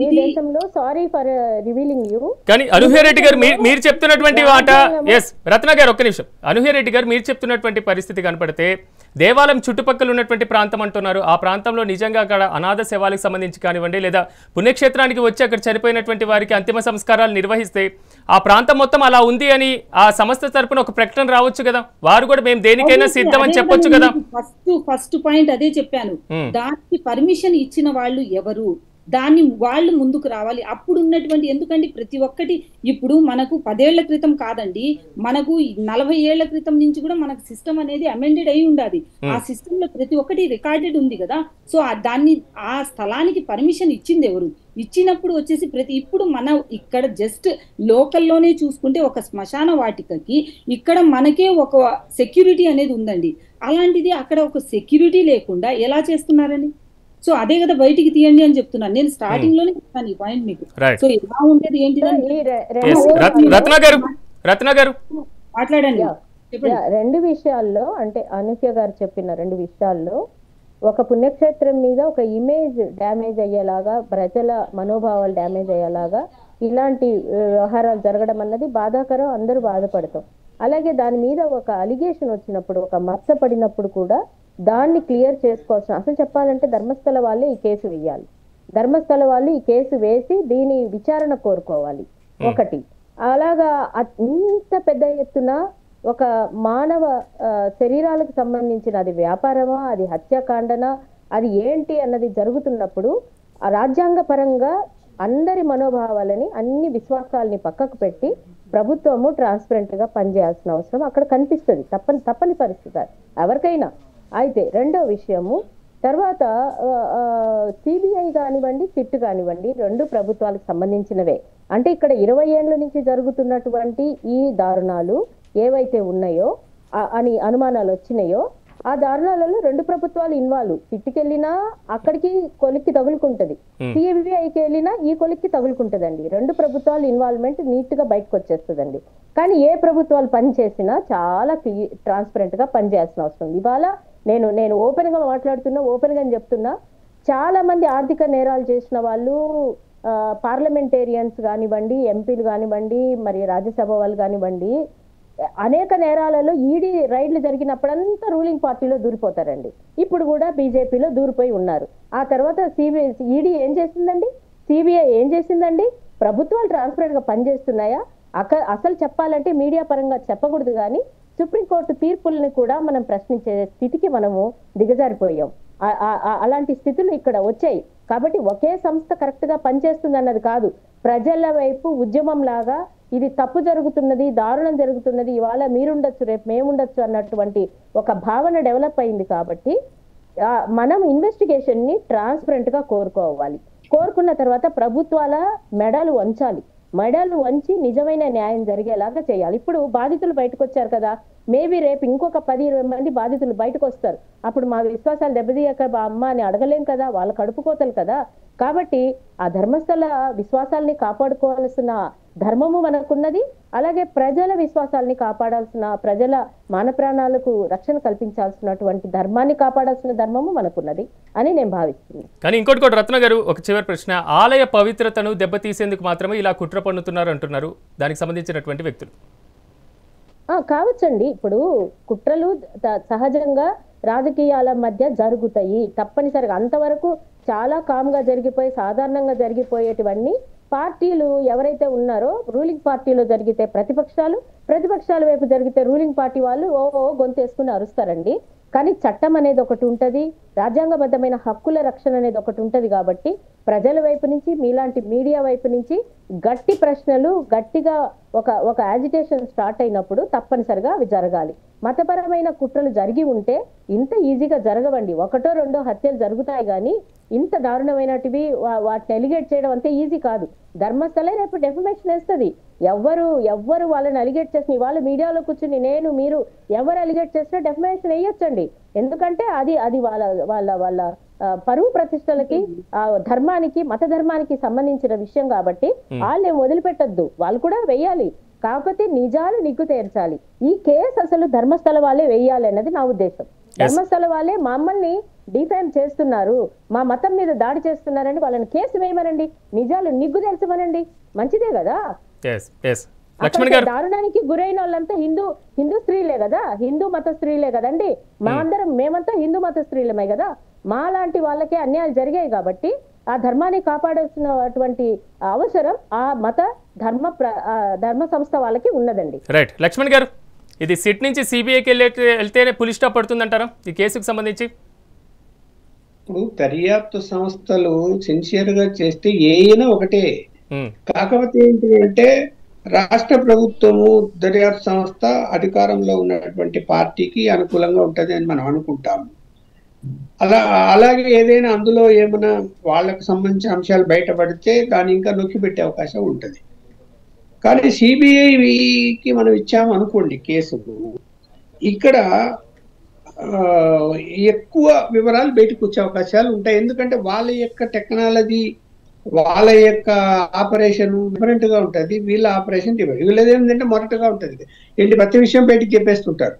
ఈ దేశంలో సారీ ఫర్ రివీలింగ్ యూ. కానీ అనూహ్య రెడ్డి గారు మీరు చెప్తున్నటువంటి మాట, ఎస్ రత్న గారు ఒక్క నిమిషం, అనూహ్య రెడ్డి గారు మీరు చెప్తున్నటువంటి పరిస్థితి కనపడితే దేవాలయం చుట్టుపక్కల ఉన్నటువంటి ప్రాంతం అంటున్నారు. ఆ ప్రాంతంలో నిజంగా అక్కడ అనాథ శవాలకు సంబంధించి కానివ్వండి, లేదా పుణ్యక్షేత్రానికి వచ్చి అక్కడ చనిపోయినటువంటి వారికి అంతిమ సంస్కారాలు నిర్వహిస్తే ఆ ప్రాంతం మొత్తం అలా ఉంది అని ఆ సంస్థ తరపున ఒక ప్రకటన రావచ్చు కదా. వారు కూడా మేము దేనికైనా సిద్ధం అని చెప్పొచ్చు కదా. ఫస్ట్ పాయింట్ అదే చెప్పాను. దానికి పర్మిషన్ ఇచ్చిన వాళ్ళు ఎవరు? దాన్ని వాళ్ళు ముందుకు రావాలి. అప్పుడు ఉన్నటువంటి ఎందుకంటే ప్రతి ఒక్కటి ఇప్పుడు మనకు 10 ఏళ్ల క్రితం కాదండి, మనకు 40 ఏళ్ల క్రితం నుంచి కూడా మనకు సిస్టమ్ అనేది అమెండెడ్ అయి ఉండాలి. ఆ సిస్టమ్ లో ప్రతి ఒక్కటి రికార్డెడ్ ఉంది కదా. సో దాన్ని ఆ స్థలానికి పర్మిషన్ ఇచ్చింది ఎవరు? ఇచ్చినప్పుడు వచ్చేసి ఇప్పుడు మన ఇక్కడ జస్ట్ లోకల్లోనే చూసుకుంటే ఒక శ్మశాన వాటికకి ఇక్కడ మనకే ఒక సెక్యూరిటీ అనేది ఉందండి. అలాంటిది అక్కడ ఒక సెక్యూరిటీ లేకుండా ఎలా చేస్తున్నారని? సో అదే కదా బయటికి తీయండి అని చెప్తున్నాను. నేను స్టార్టింగ్ లోనే చెప్తాను ఈ పాయింట్ మీకు. సో ఎలా ఉండేది ఏంటిదని రత్న గారు మాట్లాడండి. రెండు విషయాల్లో అంటే అనూహ్య గారు చెప్పిన రెండు విషయాల్లో ఒక పుణ్యక్షేత్రం మీద ఒక ఇమేజ్ డ్యామేజ్ అయ్యేలాగా, ప్రజల మనోభావాలు డ్యామేజ్ అయ్యేలాగా ఇలాంటి వ్యవహారాలు జరగడం అన్నది బాధాకరం, అందరూ బాధపడతాం. అలాగే దాని మీద ఒక అలిగేషన్ వచ్చినప్పుడు, ఒక మచ్చ పడినప్పుడు కూడా దాన్ని క్లియర్ చేసుకోవాల్సిన, అసలు చెప్పాలంటే ధర్మస్థల వాళ్ళే ఈ కేసు వేయాలి. ధర్మస్థల వాళ్ళు ఈ కేసు వేసి దీని విచారణ కోరుకోవాలి ఒకటి. అలాగా ఇంత పెద్ద ఎత్తున ఒక మానవ శరీరాలకు సంబంధించిన, అది వ్యాపారమా, అది హత్యాకాండనా, అది ఏంటి అన్నది జరుగుతున్నప్పుడు రాజ్యాంగ పరంగా అందరి మనోభావాలని, అన్ని విశ్వాసాలని పక్కకు పెట్టి ప్రభుత్వము ట్రాన్స్పరెంట్ గా పనిచేయాల్సిన అవసరం అక్కడ కనిపిస్తుంది. తప్పని పరిస్థితి ఎవరికైనా. అయితే రెండో విషయము, తర్వాత సిబిఐ కానివ్వండి, సిట్ కానివ్వండి, రెండు ప్రభుత్వాలకు సంబంధించినవే. అంటే ఇక్కడ 20 ఏళ్ల నుంచి జరుగుతున్నటువంటి ఈ దారుణాలు ఏవైతే ఉన్నాయో అని అనుమానాలు వచ్చినాయో, ఆ దారుణాలలో రెండు ప్రభుత్వాలు ఇన్వాల్వ్. సిట్కి వెళ్ళినా అక్కడికి కొలిక్కి తగులుకుంటది, సిబిఐకి వెళ్ళినా ఈ కొలిక్కి తగులుకుంటదండి. రెండు ప్రభుత్వాలు ఇన్వాల్వ్మెంట్ నీట్ గా బయటకు వచ్చేస్తుందండి. కానీ ఏ ప్రభుత్వాలు పని చేసినా చాలా ట్రాన్స్పరెంట్ గా పనిచేయాల్సిన అవసరం. ఇవాళ నేను ఓపెన్ గా మాట్లాడుతున్నా, ఓపెన్ గా చెప్తున్నా, చాలా మంది ఆర్థిక నేరాలు చేసిన వాళ్ళు, పార్లమెంటేరియన్స్ కానివ్వండి, ఎంపీలు కానివ్వండి, మరి రాజ్యసభ వాళ్ళు కానివ్వండి, అనేక నేరాలలో ఈడీ రైడ్లు జరిగినప్పుడంతా రూలింగ్ పార్టీలో దూరిపోతారండి. ఇప్పుడు కూడా బీజేపీలో దూరిపోయి ఉన్నారు. ఆ తర్వాత ఈడీ ఏం చేసిందండి, సిబిఐ ఏం చేసిందండి? ప్రభుత్వాలు ట్రాన్స్పరెంట్ గా పనిచేస్తున్నాయా? అసలు చెప్పాలంటే మీడియా పరంగా చెప్పకూడదు, కానీ సుప్రీంకోర్టు తీర్పుల్ని కూడా మనం ప్రశ్నించే స్థితికి మనము దిగజారిపోయాం. అలాంటి స్థితులు ఇక్కడ వచ్చాయి. కాబట్టి ఒకే సంస్థ కరెక్ట్ గా పనిచేస్తుంది అన్నది కాదు, ప్రజల వైపు ఉద్యమం లాగా ఇది తప్పు జరుగుతున్నది, దారుణం జరుగుతున్నది, ఇవాళ మీరుండొచ్చు రేపు మేముండొచ్చు అన్నటువంటి ఒక భావన డెవలప్ అయింది. కాబట్టి మనం ఇన్వెస్టిగేషన్ ని ట్రాన్స్పరెంట్ గా కోరుకోవాలి. కోరుకున్న తర్వాత ప్రభుత్వాల మెడలు వంచాలి, మెడలు వంచి నిజమైన న్యాయం జరిగేలాగా చేయాలి. ఇప్పుడు బాధితులు బయటకు వచ్చారు కదా, మేబీ రేపు ఇంకొక 10-20 మంది బాధితులు బయటకు వస్తారు. అప్పుడు మా విశ్వాసాలు దెబ్బతీయక అమ్మ అని అడగలేం కదా, వాళ్ళ కడుపు కోతలు కదా. కాబట్టి ఆ ధర్మస్థల విశ్వాసాలని కాపాడుకోవాల్సిన ధర్మము మనకున్నది. అలాగే ప్రజల విశ్వాసాలని కాపాడాల్సిన, ప్రజల మాన ప్రాణాలకు రక్షణ కల్పించాల్సినటువంటి ధర్మాన్ని కాపాడాల్సిన ధర్మము మనకున్నది అని నేను భావిస్తున్నాను. కానీ ఇంకోటి రత్న గారు, ఒక చివరి ప్రశ్న, ఆలయ పవిత్రతను దెబ్బతీసేందుకు మాత్రమే ఇలా కుట్ర పన్నుతున్నారు అంటున్నారు దానికి సంబంధించినటువంటి వ్యక్తులు. కావచ్చండి. ఇప్పుడు కుట్రలు సహజంగా రాజకీయాల మధ్య జరుగుతాయి తప్పనిసరిగా. అంతవరకు చాలా కామ్గా జరిగిపోయి సాధారణంగా జరిగిపోయేటివన్నీ పార్టీలు ఎవరైతే ఉన్నారో, రూలింగ్ పార్టీలో జరిగితే ప్రతిపక్షాల వైపు జరిగితే రూలింగ్ పార్టీ వాళ్ళు గొంతేసుకుని అరుస్తారండి. కానీ చట్టం అనేది ఒకటి ఉంటది, రాజ్యాంగబద్ధమైన హక్కుల రక్షణ అనేది ఒకటి ఉంటది. కాబట్టి ప్రజల వైపు నుంచి, మీలాంటి మీడియా వైపు నుంచి గట్టి ప్రశ్నలు, గట్టిగా ఒక యాజిటేషన్ స్టార్ట్ అయినప్పుడు తప్పనిసరిగా అవి జరగాలి. మతపరమైన కుట్రలు జరిగి ఉంటే ఇంత ఈజీగా జరగవండి. 1-2 హత్యలు జరుగుతాయి, కానీ ఇంత దారుణమైనటివి వాటిని ఎలిగేట్ చేయడం అంతే ఈజీ కాదు. ధర్మస్థలే రేపు డెఫమేషన్ వేస్తుంది. ఎవ్వరు వాళ్ళని అలిగేట్ చేసిన, వాళ్ళు మీడియాలో కూర్చుని మీరు ఎవరు అలిగేట్ చేసినా డెఫమేషన్ వేయొచ్చండి. ఎందుకంటే అది వాళ్ళ పరువు ప్రతిష్టలకి, ధర్మానికి, మత ధర్మానికి సంబంధించిన విషయం కాబట్టి వాళ్ళని వదిలిపెట్టద్దు, వాళ్ళు కూడా వెయ్యాలి. కాకపోతే నిజాలు నిగ్గు తీర్చాలి. ఈ కేసు అసలు ధర్మస్థల వాళ్ళే వెయ్యాలి అన్నది నా ఉద్దేశం. ధర్మస్థల వాళ్ళే మమ్మల్ని డిఫైమ్ చేస్తున్నారు, మా మతం మీద దాడి చేస్తున్నారని వాళ్ళని కేసు వేయమనండి, నిజాలు నిగ్గు తెల్చమనండి, మంచిదే కదా. దారుణానికి గురైన వాళ్ళంతా హిందూ స్త్రీలే కదా, హిందూ మత స్త్రీలే కదండి. మేమంతా హిందూ మత స్త్రీలమే కదా. మా లాంటి వాళ్ళకే అన్యాయాలు జరిగాయి కాబట్టి ఆ ధర్మాన్ని కాపాడాల్సినటువంటి అవసరం ఆ మత ధర్మ సంస్థ వాళ్ళకి ఉన్నదండి. రైట్. లక్ష్మణ్ గారు, ఇది సిట్ నుంచి సిబిఐకి వెళ్తేనే పులి స్టాప్ పడుతుందంటారా ఈ కేసుకు సంబంధించి? ఇప్పుడు దర్యాప్తు సంస్థలు సిన్సియర్ గా చేస్తే ఏమైనా ఒకటే. కాకపోతే ఏంటి అంటే రాష్ట్ర ప్రభుత్వము దర్యాప్తు సంస్థ అధికారంలో ఉన్నటువంటి పార్టీకి అనుకూలంగా ఉంటది అని మనం అనుకుంటాము. అలాగే ఏదైనా అందులో ఏమైనా వాళ్ళకు సంబంధించిన అంశాలు బయటపడితే దాన్ని ఇంకా నొక్కి పెట్టే అవకాశం ఉంటది. కానీ సిబిఐకి మనం ఇచ్చాము అనుకోండి కేసు, ఇక్కడ ఎక్కువ వివరాలు బయటకు వచ్చే అవకాశాలు ఉంటాయి. ఎందుకంటే వాళ్ళ యొక్క టెక్నాలజీ, వాళ్ళ యొక్క ఆపరేషన్ డిఫరెంట్ గా ఉంటది, వీళ్ళ ఆపరేషన్ డిఫరెంట్. వీళ్ళది ఏంటంటే మొరటగా ఉంటది, ఏంటి ప్రతి విషయం బయటికి చెప్పేస్తుంటారు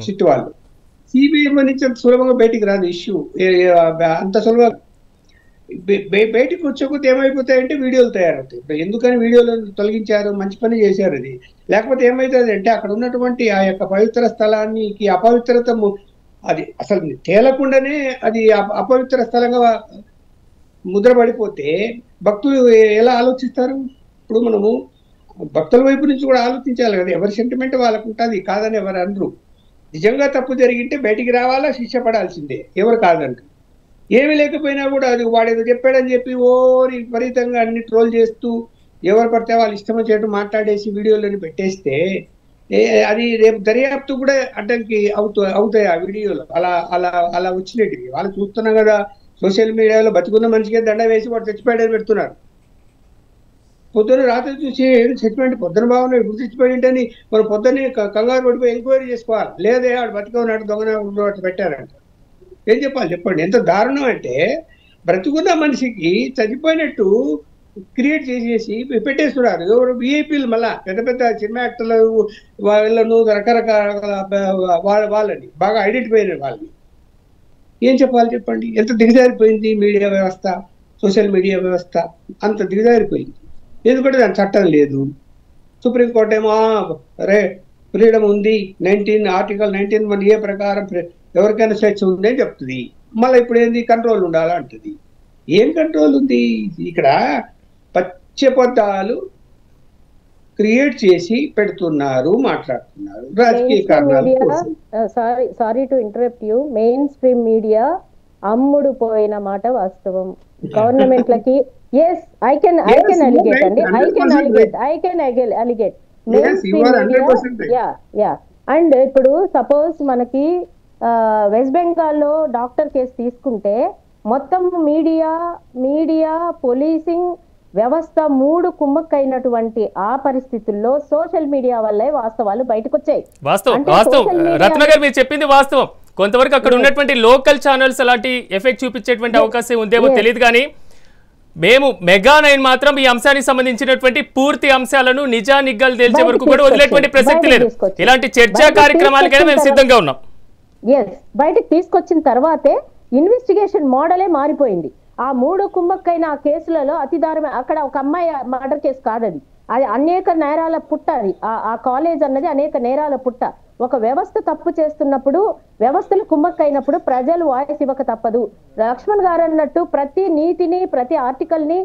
సిట్ వాళ్ళు. సిబిఐ నుంచి అంత సులభంగా బయటికి రాదు ఇష్యూ, అంత సులభంగా బయటికి వచ్చేకొద్ది ఏమైపోతాయంటే వీడియోలు తయారవుతాయి. ఇప్పుడు ఎందుకని వీడియోలను తొలగించారు, మంచి పని చేశారు అది. లేకపోతే ఏమవుతుంది అంటే అక్కడ ఉన్నటువంటి ఆ యొక్క పవిత్ర స్థలానికి అపవిత్రత అది అసలు తేలకుండానే అది అపవిత్ర స్థలంగా ముద్రపడిపోతే భక్తులు ఎలా ఆలోచిస్తారు? ఇప్పుడు మనము భక్తుల వైపు నుంచి కూడా ఆలోచించాలి కదా, ఎవరి సెంటిమెంట్ వాళ్ళకు ఉంటుంది, కాదని ఎవరు అనరు. నిజంగా తప్పు జరిగింటే బయటికి రావాలా, శిక్ష పడాల్సిందే, ఎవరు కాదంటారు. ఏమి లేకపోయినా కూడా అది వాడేదో చెప్పాడని చెప్పి విపరీతంగా అన్ని ట్రోల్ చేస్తూ ఎవరు పడితే వాళ్ళు ఇష్టం చేయడం మాట్లాడేసి వీడియోలను పెట్టేస్తే అది రేపు దర్యాప్తు కూడా అడ్డంకి అవుతాయి ఆ వీడియోలు. అలా అలా అలా వచ్చినట్టువి వాళ్ళు చూస్తున్నాం కదా. సోషల్ మీడియాలో బతుకున్న మనిషికే దండ వేసి వాడు చచ్చిపోయాడని పెడుతున్నారు. పొద్దున్న రాత్రి చూసి చచ్చిపోయింది, పొద్దున బాగున్నాడు, ఇప్పుడు చచ్చిపోయింటని మనం పొద్దున్నే కంగారు పడిపోయి ఎంక్వైరీ చేసుకోవాలి. లేదే వాడు బతిక ఉన్నాడు, దొంగ పెట్టారంట. ఏం చెప్పాలి చెప్పండి? ఎంత దారుణం అంటే బ్రతుకున్న మనిషికి చనిపోయినట్టు క్రియేట్ చేసేసి పెట్టేస్తున్నారు. ఎవరు విఐపీలు, మళ్ళా పెద్ద పెద్ద సినిమా యాక్టర్లు వాళ్ళను రకరకాల వాళ్ళని బాగా ఐడెంటిఫై అయిన వాళ్ళని ఏం చెప్పాలి చెప్పండి? ఎంత దిగజారిపోయింది మీడియా వ్యవస్థ, సోషల్ మీడియా వ్యవస్థ అంత దిగజారిపోయింది. ఎందుకంటే దాని చట్టం లేదు. సుప్రీంకోర్టు ఏమో ఫ్రీడమ్ ఉంది, ఆర్టికల్ 19(1)A ప్రకారం ఎవరికైనా స్వేచ్ఛ ఉంది అని చెప్తుంది. మళ్ళీ ఇప్పుడు ఏంది, కంట్రోల్ ఉండాలా అంటుంది. ఏం కంట్రోల్ ఉంది? ఇక్కడ పచ్చబద్దాలు క్రియేట్ చేసి పెడుతున్నారు, మాట్లాడుతున్నారు రాజకీయ కారణాలు. Sorry to interrupt you. Main stream media అమ్ముడు పోయిన మాట వాస్తవం. గవర్నమెంట్లకి yes I can allegate అండి, I can allegate main stream media. Yeah and ఇప్పుడు సపోజ్ మనకి వెస్ట్ బెంగాల్లో డాక్టర్ కేసు తీసుకుంటే మొత్తం మీడియా పోలీసింగ్ వ్యవస్థ 3 కుమ్మక్కైనటువంటి ఆ పరిస్థితుల్లో సోషల్ మీడియా వల్లే వాస్తవాలు బయటకు వచ్చాయి. వాస్తవం రత్న గారు మీరు చెప్పింది వాస్తవం. కొంతవరకు అక్కడ ఉన్నటువంటి లోకల్ ఛానల్స్ అలాంటి ఎఫెక్ట్ చూపించేటువంటి అవకాశం ఉందేమో తెలియదు, కానీ మేము మెగా9 మాత్రం ఈ అంశానికి సంబంధించినటువంటి పూర్తి అంశాలను నిజానిగ్గాలు తేల్చే వరకు కూడా వదిలేటువంటి ప్రసక్తి లేదు. ఇలాంటి చర్చా కార్యక్రమాలకైనా మేము సిద్ధంగా ఉన్నాం. బయటకు తీసుకొచ్చిన తర్వాతే ఇన్వెస్టిగేషన్ మోడలే మారిపోయింది. ఆ 3 కుమ్మక్కైన ఆ కేసులలో అతి దారుణ, అక్కడ ఒక అమ్మాయి మర్డర్ కేసు కాదది, అది అనేక నేరాల పుట్ట. అది ఆ కాలేజ్ అన్నది అనేక నేరాల పుట్ట. ఒక వ్యవస్థ తప్పు చేస్తున్నప్పుడు, వ్యవస్థలు కుమ్మక్కైనప్పుడు ప్రజలు వాయిస్ ఇవ్వక తప్పదు. లక్ష్మణ్ గారు అన్నట్టు ప్రతి నీతిని, ప్రతి ఆర్టికల్ ని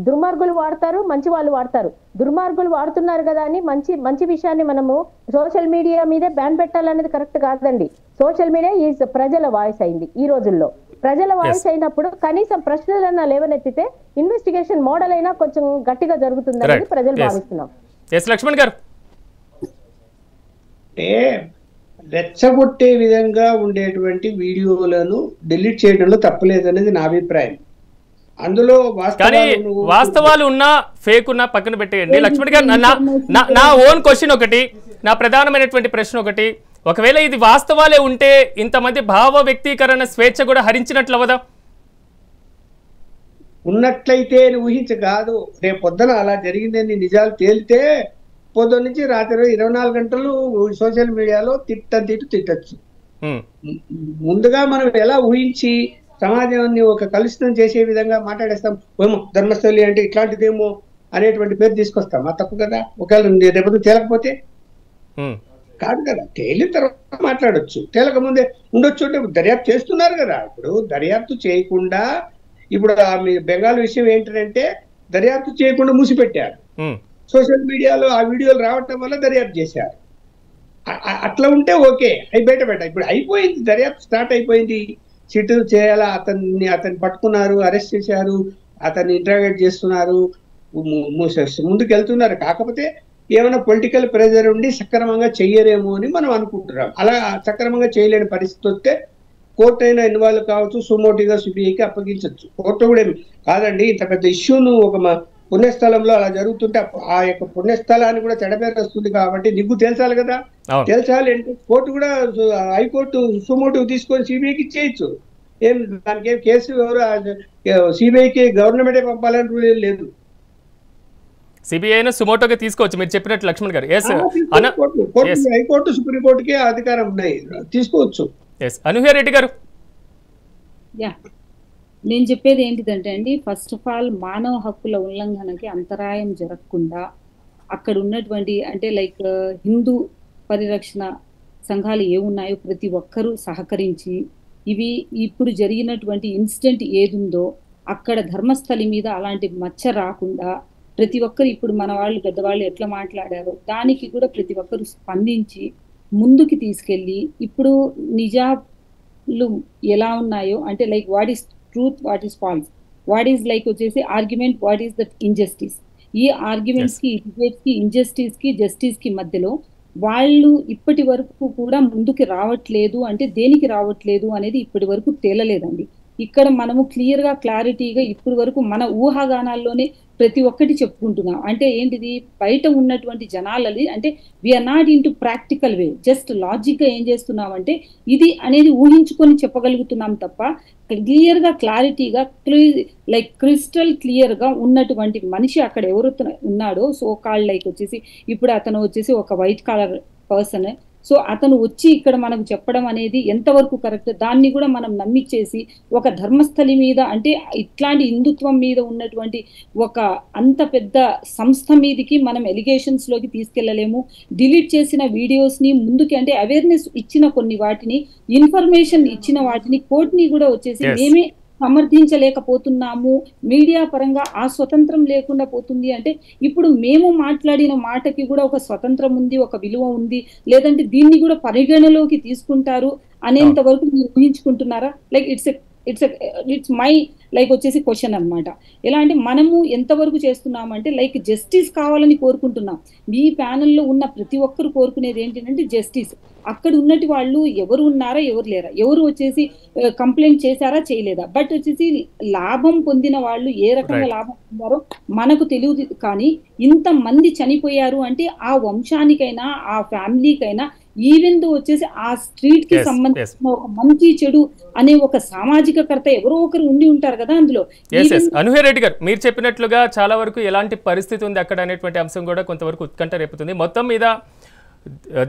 దుర్మార్గులు వాడతారు, మంచి వాళ్ళు వాడతారు. దుర్మార్గులు వాడుతున్నారు కదా అని మంచి విషయాన్ని మనము సోషల్ మీడియా మీదే బ్యాన్ పెట్టాలనేది కరెక్ట్ కాదండి. సోషల్ మీడియా ఈజ్ ప్రజల వాయిస్ అయింది. ఈ రోజుల్లో ప్రజల వాయిస్ అయినప్పుడు కనీసం ప్రశ్నలన్నా లేవనెత్తితే ఇన్వెస్టిగేషన్ మోడల్ అయినా కొంచెం గట్టిగా జరుగుతుందని ప్రజలు భావిస్తున్నాం. లక్ష్మణ్ గారు, రెచ్చగొట్టే విధంగా ఉండేటువంటి వీడియోలను డిలీట్ చేయడంలో తప్పలేదనేది నా అభిప్రాయం. అందులో వాస్తవాలు ఉన్నా ఫేక్ ఉన్నా పక్కన పెట్టేయండి. లక్ష్మణ్ గారు, నా ఓన్ క్వశ్చన్ ఒకటి, నా ప్రధానమైనటువంటి ప్రశ్న ఒకటి, ఒకవేళ ఇది వాస్తవాలే ఉంటే ఇంతమంది భావ వ్యక్తీకరణ స్వేచ్ఛ కూడా హరించినట్లు అవదా? ఉన్నట్లయితే ఊహించ కాదు, రేపు పొద్దున అలా జరిగిందని నిజాలు తేలితే పొద్దున్న నుంచి రాత్రి 24 గంటలు సోషల్ మీడియాలో తిట్టచ్చు. ముందుగా మనం ఎలా ఊహించి సమాజాన్ని ఒక కలుషితం చేసే విధంగా మాట్లాడేస్తాం, ఏమో ధర్మస్థలి అంటే ఇట్లాంటిదేమో అనేటువంటి పేరు తీసుకొస్తాం. ఆ తప్పు కదా. ఒకవేళ రేపు తేలకపోతే కాదు కదా, తేలిన తర్వాత మాట్లాడొచ్చు. తేలక ముందే ఉండొచ్చు అంటే దర్యాప్తు చేస్తున్నారు కదా. ఇప్పుడు దర్యాప్తు చేయకుండా, ఇప్పుడు మీ బెంగాల్ విషయం ఏంటంటే దర్యాప్తు చేయకుండా మూసిపెట్టారు. సోషల్ మీడియాలో ఆ వీడియోలు రావటం వల్ల దర్యాప్తు చేశారు. అట్లా ఉంటే ఓకే, అవి బయట ఇప్పుడు అయిపోయింది, దర్యాప్తు స్టార్ట్ అయిపోయింది. సిట్ చేయాలా, అతన్ని పట్టుకున్నారు, అరెస్ట్ చేశారు, అతన్ని ఇంటరాగేట్ చేస్తున్నారు, ముందుకు వెళ్తున్నారు. కాకపోతే ఏమైనా పొలిటికల్ ప్రెజర్ ఉండి సక్రమంగా చెయ్యరేమో అని మనం అనుకుంటున్నాం. అలా సక్రమంగా చేయలేని పరిస్థితి వస్తే కోర్టు అయినా ఇన్వాల్వ్ కావచ్చు, సుమోటిగా సిబిఐకి అప్పగించవచ్చు. కోర్టు కూడా కాదండి, ఇంత పెద్ద ఇష్యూను ఒక పుణ్యస్థలంలో అలా జరుగుతుంటే ఆ యొక్క పుణ్యస్థలాన్ని కూడా చెడపేరు వస్తుంది కాబట్టి నీకు తెలిసాలి కదా. తెలిసాలి అంటే కోర్టు కూడా, హైకోర్టు సుమోటివ్ తీసుకొని సిబిఐకి ఇచ్చేయచ్చు. దానికి ఏం కేసు ఎవరు సిబిఐకి గవర్నమెంటే పంపాలని రూల్ ఏం లేదు. సిబిఐను సుమోటోగా తీసుకోవచ్చు మీరు చెప్పినట్టు లక్ష్మణ్ గారు. హైకోర్టు సుప్రీంకోర్టుకి అధికారం ఉన్నాయి, తీసుకోవచ్చు. అనూహ్య రెడ్డి గారు, నేను చెప్పేది ఏంటిదంటే అండి, ఫస్ట్ ఆఫ్ ఆల్ మానవ హక్కుల ఉల్లంఘనకి అంతరాయం జరగకుండా అక్కడ ఉన్నటువంటి అంటే లైక్ హిందూ పరిరక్షణ సంఘాలు ఏమున్నాయో ప్రతి ఒక్కరూ సహకరించి ఇవి ఇప్పుడు జరిగినటువంటి ఇన్సిడెంట్ ఏదుందో అక్కడ ధర్మస్థలి మీద అలాంటి మచ్చ రాకుండా ప్రతి ఒక్కరు ఇప్పుడు మన వాళ్ళు పెద్దవాళ్ళు ఎట్లా మాట్లాడారో దానికి కూడా ప్రతి ఒక్కరు స్పందించి ముందుకి తీసుకెళ్ళి ఇప్పుడు నిజాలు ఎలా ఉన్నాయో అంటే like what is truth, what is false, what is like వచ్చేసి argument, what is that injustice. ఈ ఆర్గ్యుమెంట్స్ కి, డిబేట్స్ కి, ఇంజస్టిస్ కి, జస్టిస్ కి మధ్యలో వాళ్ళు ఇప్పటి వరకు కూడా ముందుకు రావట్లేదు. అంటే దేనికి రావట్లేదు అనేది ఇప్పటి వరకు తేలలేదండి. ఇక్కడ మనము క్లియర్ గా క్లారిటీగా ఇప్పటి వరకు మన ఊహాగానాల్లోనే ప్రతి ఒక్కటి చెప్పుకుంటున్నాం. అంటే ఏంటిది, బయట ఉన్నటువంటి జనాలని అంటే we are not into practical way, just logic గా ఏం చేస్తున్నాం అంటే ఇది అనేది ఊహించుకొని చెప్పగలుగుతున్నాం తప్ప క్లియర్ గా క్లారిటీగా లైక్ క్రిస్టల్ క్లియర్ గా ఉన్నటువంటి మనిషి అక్కడ ఎవరు ఉన్నాడో సో కాల్డ్ లైక్ వచ్చేసి ఇప్పుడు అతను వచ్చేసి ఒక వైట్ కాలర్ పర్సన్. సో అతను వచ్చి ఇక్కడ మనకు చెప్పడం అనేది ఎంతవరకు కరెక్ట్, దాన్ని కూడా మనం నమ్మిచ్చేసి ఒక ధర్మస్థలి మీద అంటే ఇట్లాంటి హిందుత్వం మీద ఉన్నటువంటి ఒక అంత పెద్ద సంస్థ మీదకి మనం ఎలిగేషన్స్ లోకి తీసుకెళ్లలేము. డిలీట్ చేసిన వీడియోస్ ని ముందుకి అంటే అవేర్నెస్ ఇచ్చిన కొన్ని వాటిని, ఇన్ఫర్మేషన్ ఇచ్చిన వాటిని కోర్టుని కూడా వచ్చేసి మేమే సమర్థించలేకపోతున్నాము. మీడియా పరంగా ఆ స్వతంత్రం లేకుండా పోతుంది. అంటే ఇప్పుడు మేము మాట్లాడిన మాటకి కూడా ఒక స్వతంత్రం ఉంది, ఒక విలువ ఉంది, లేదంటే దీన్ని కూడా పరిగణలోకి తీసుకుంటారు అనేంత వరకు మీరు ఊహించుకుంటున్నారా? లైక్ ఇట్స్ మై లైక్ వచ్చేసి క్వశ్చన్ అనమాట. ఎలా అంటే మనము ఎంతవరకు చేస్తున్నామంటే లైక్ జస్టిస్ కావాలని కోరుకుంటున్నాం. మీ ప్యానెల్లో ఉన్న ప్రతి ఒక్కరు కోరుకునేది ఏంటంటే జస్టిస్. అక్కడ ఉన్నటి వాళ్ళు ఎవరు ఉన్నారా, ఎవరు లేరా, ఎవరు వచ్చేసి కంప్లైంట్ చేశారా, చేయలేదా, బట్ వచ్చేసి లాభం పొందిన వాళ్ళు ఏ రకంగా లాభం పొందారో మనకు తెలియదు. కానీ ఇంతమంది చనిపోయారు అంటే ఆ వంశానికైనా ఆ ఫ్యామిలీకైనా ఈవెన్ దో వచ్చేసి ఆ స్ట్రీట్ కి సంబంధించిన ఒక మంచి చెడు అనే ఒక సామాజిక కర్త ఎవరో ఒకరు ఉండి ఉంటారు కదా అందులో. అనూహ్య రెడ్డి గారు, మీరు చెప్పినట్లుగా చాలా వరకు ఎలాంటి పరిస్థితి ఉంది అక్కడ అనేటువంటి అంశం కూడా కొంతవరకు ఉత్కంఠ రేపుతుంది. మొత్తం మీద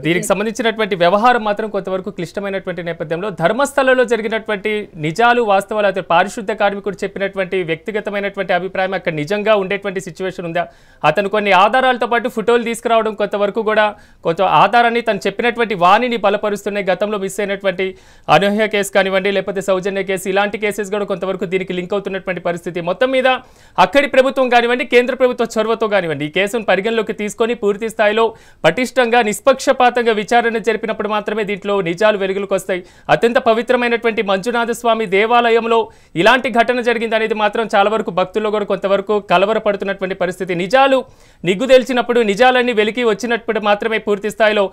దీనికి సంబంధించినటువంటి వ్యవహారం మాత్రం కొంతవరకు క్లిష్టమైనటువంటి నేపథ్యంలో ధర్మస్థలంలో జరిగినటువంటి నిజాలు వాస్తవాలు అయితే పారిశుద్ధ కార్మికుడు చెప్పినటువంటి వ్యక్తిగతమైనటువంటి అభిప్రాయం అక్కడ నిజంగా ఉండేటువంటి సిచ్యువేషన్ ఉందా, అతను కొన్ని ఆధారాలతో పాటు ఫోటోలు తీసుకురావడం కొంతవరకు కూడా కొంత ఆధారాన్ని తను చెప్పినటువంటి వాణిని బలపరుస్తున్నాయి. గతంలో మిస్ అయినటువంటి అనూహ్య కేసు కానివ్వండి, లేకపోతే సౌజన్య కేసు, ఇలాంటి కేసెస్ కూడా కొంతవరకు దీనికి లింక్ అవుతున్నటువంటి పరిస్థితి. మొత్తం మీద అక్కడి ప్రభుత్వం కానివ్వండి, కేంద్ర ప్రభుత్వ చొరవతో కానివ్వండి ఈ కేసును పరిగణలోకి తీసుకొని పూర్తి స్థాయిలో పటిష్టంగా నిష్పక్షపాతంగా విచారణ జరిపినప్పుడు మాత్రమే దీంట్లో నిజాలు వెలుగులోకి వస్తాయి. అత్యంత పవిత్రమైనటువంటి మంజునాథ స్వామి దేవాలయంలో ఇలాంటి ఘటన జరిగింది అనేది మాత్రం చాలా వరకు భక్తుల్లో కూడా కొంతవరకు కలవరపడుతున్నటువంటి పరిస్థితి. నిజాలు నిగ్గు తెలిసినప్పుడు నిజాలన్నీ వెలికి వచ్చినప్పుడు మాత్రమే పూర్తి స్థాయిలో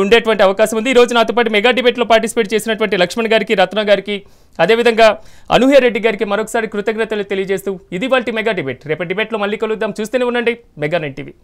ఉండేటువంటి అవకాశం ఉంది. ఈ రోజు నాతో పాటు మెగా డిబేట్లో పార్టిసిపేట్ చేసినటువంటి లక్ష్మణ్ గారికి, రత్న గారికి, అదేవిధంగా అనూహ్య రెడ్డి గారికి మరొకసారి కృతజ్ఞతలు తెలియజేస్తూ ఇది వాటి మెగా డిబేట్. రేపటి డిబేట్లో మళ్ళీ కలుద్దాం. చూస్తూనే ఉండండి మెగా9 టీవీ.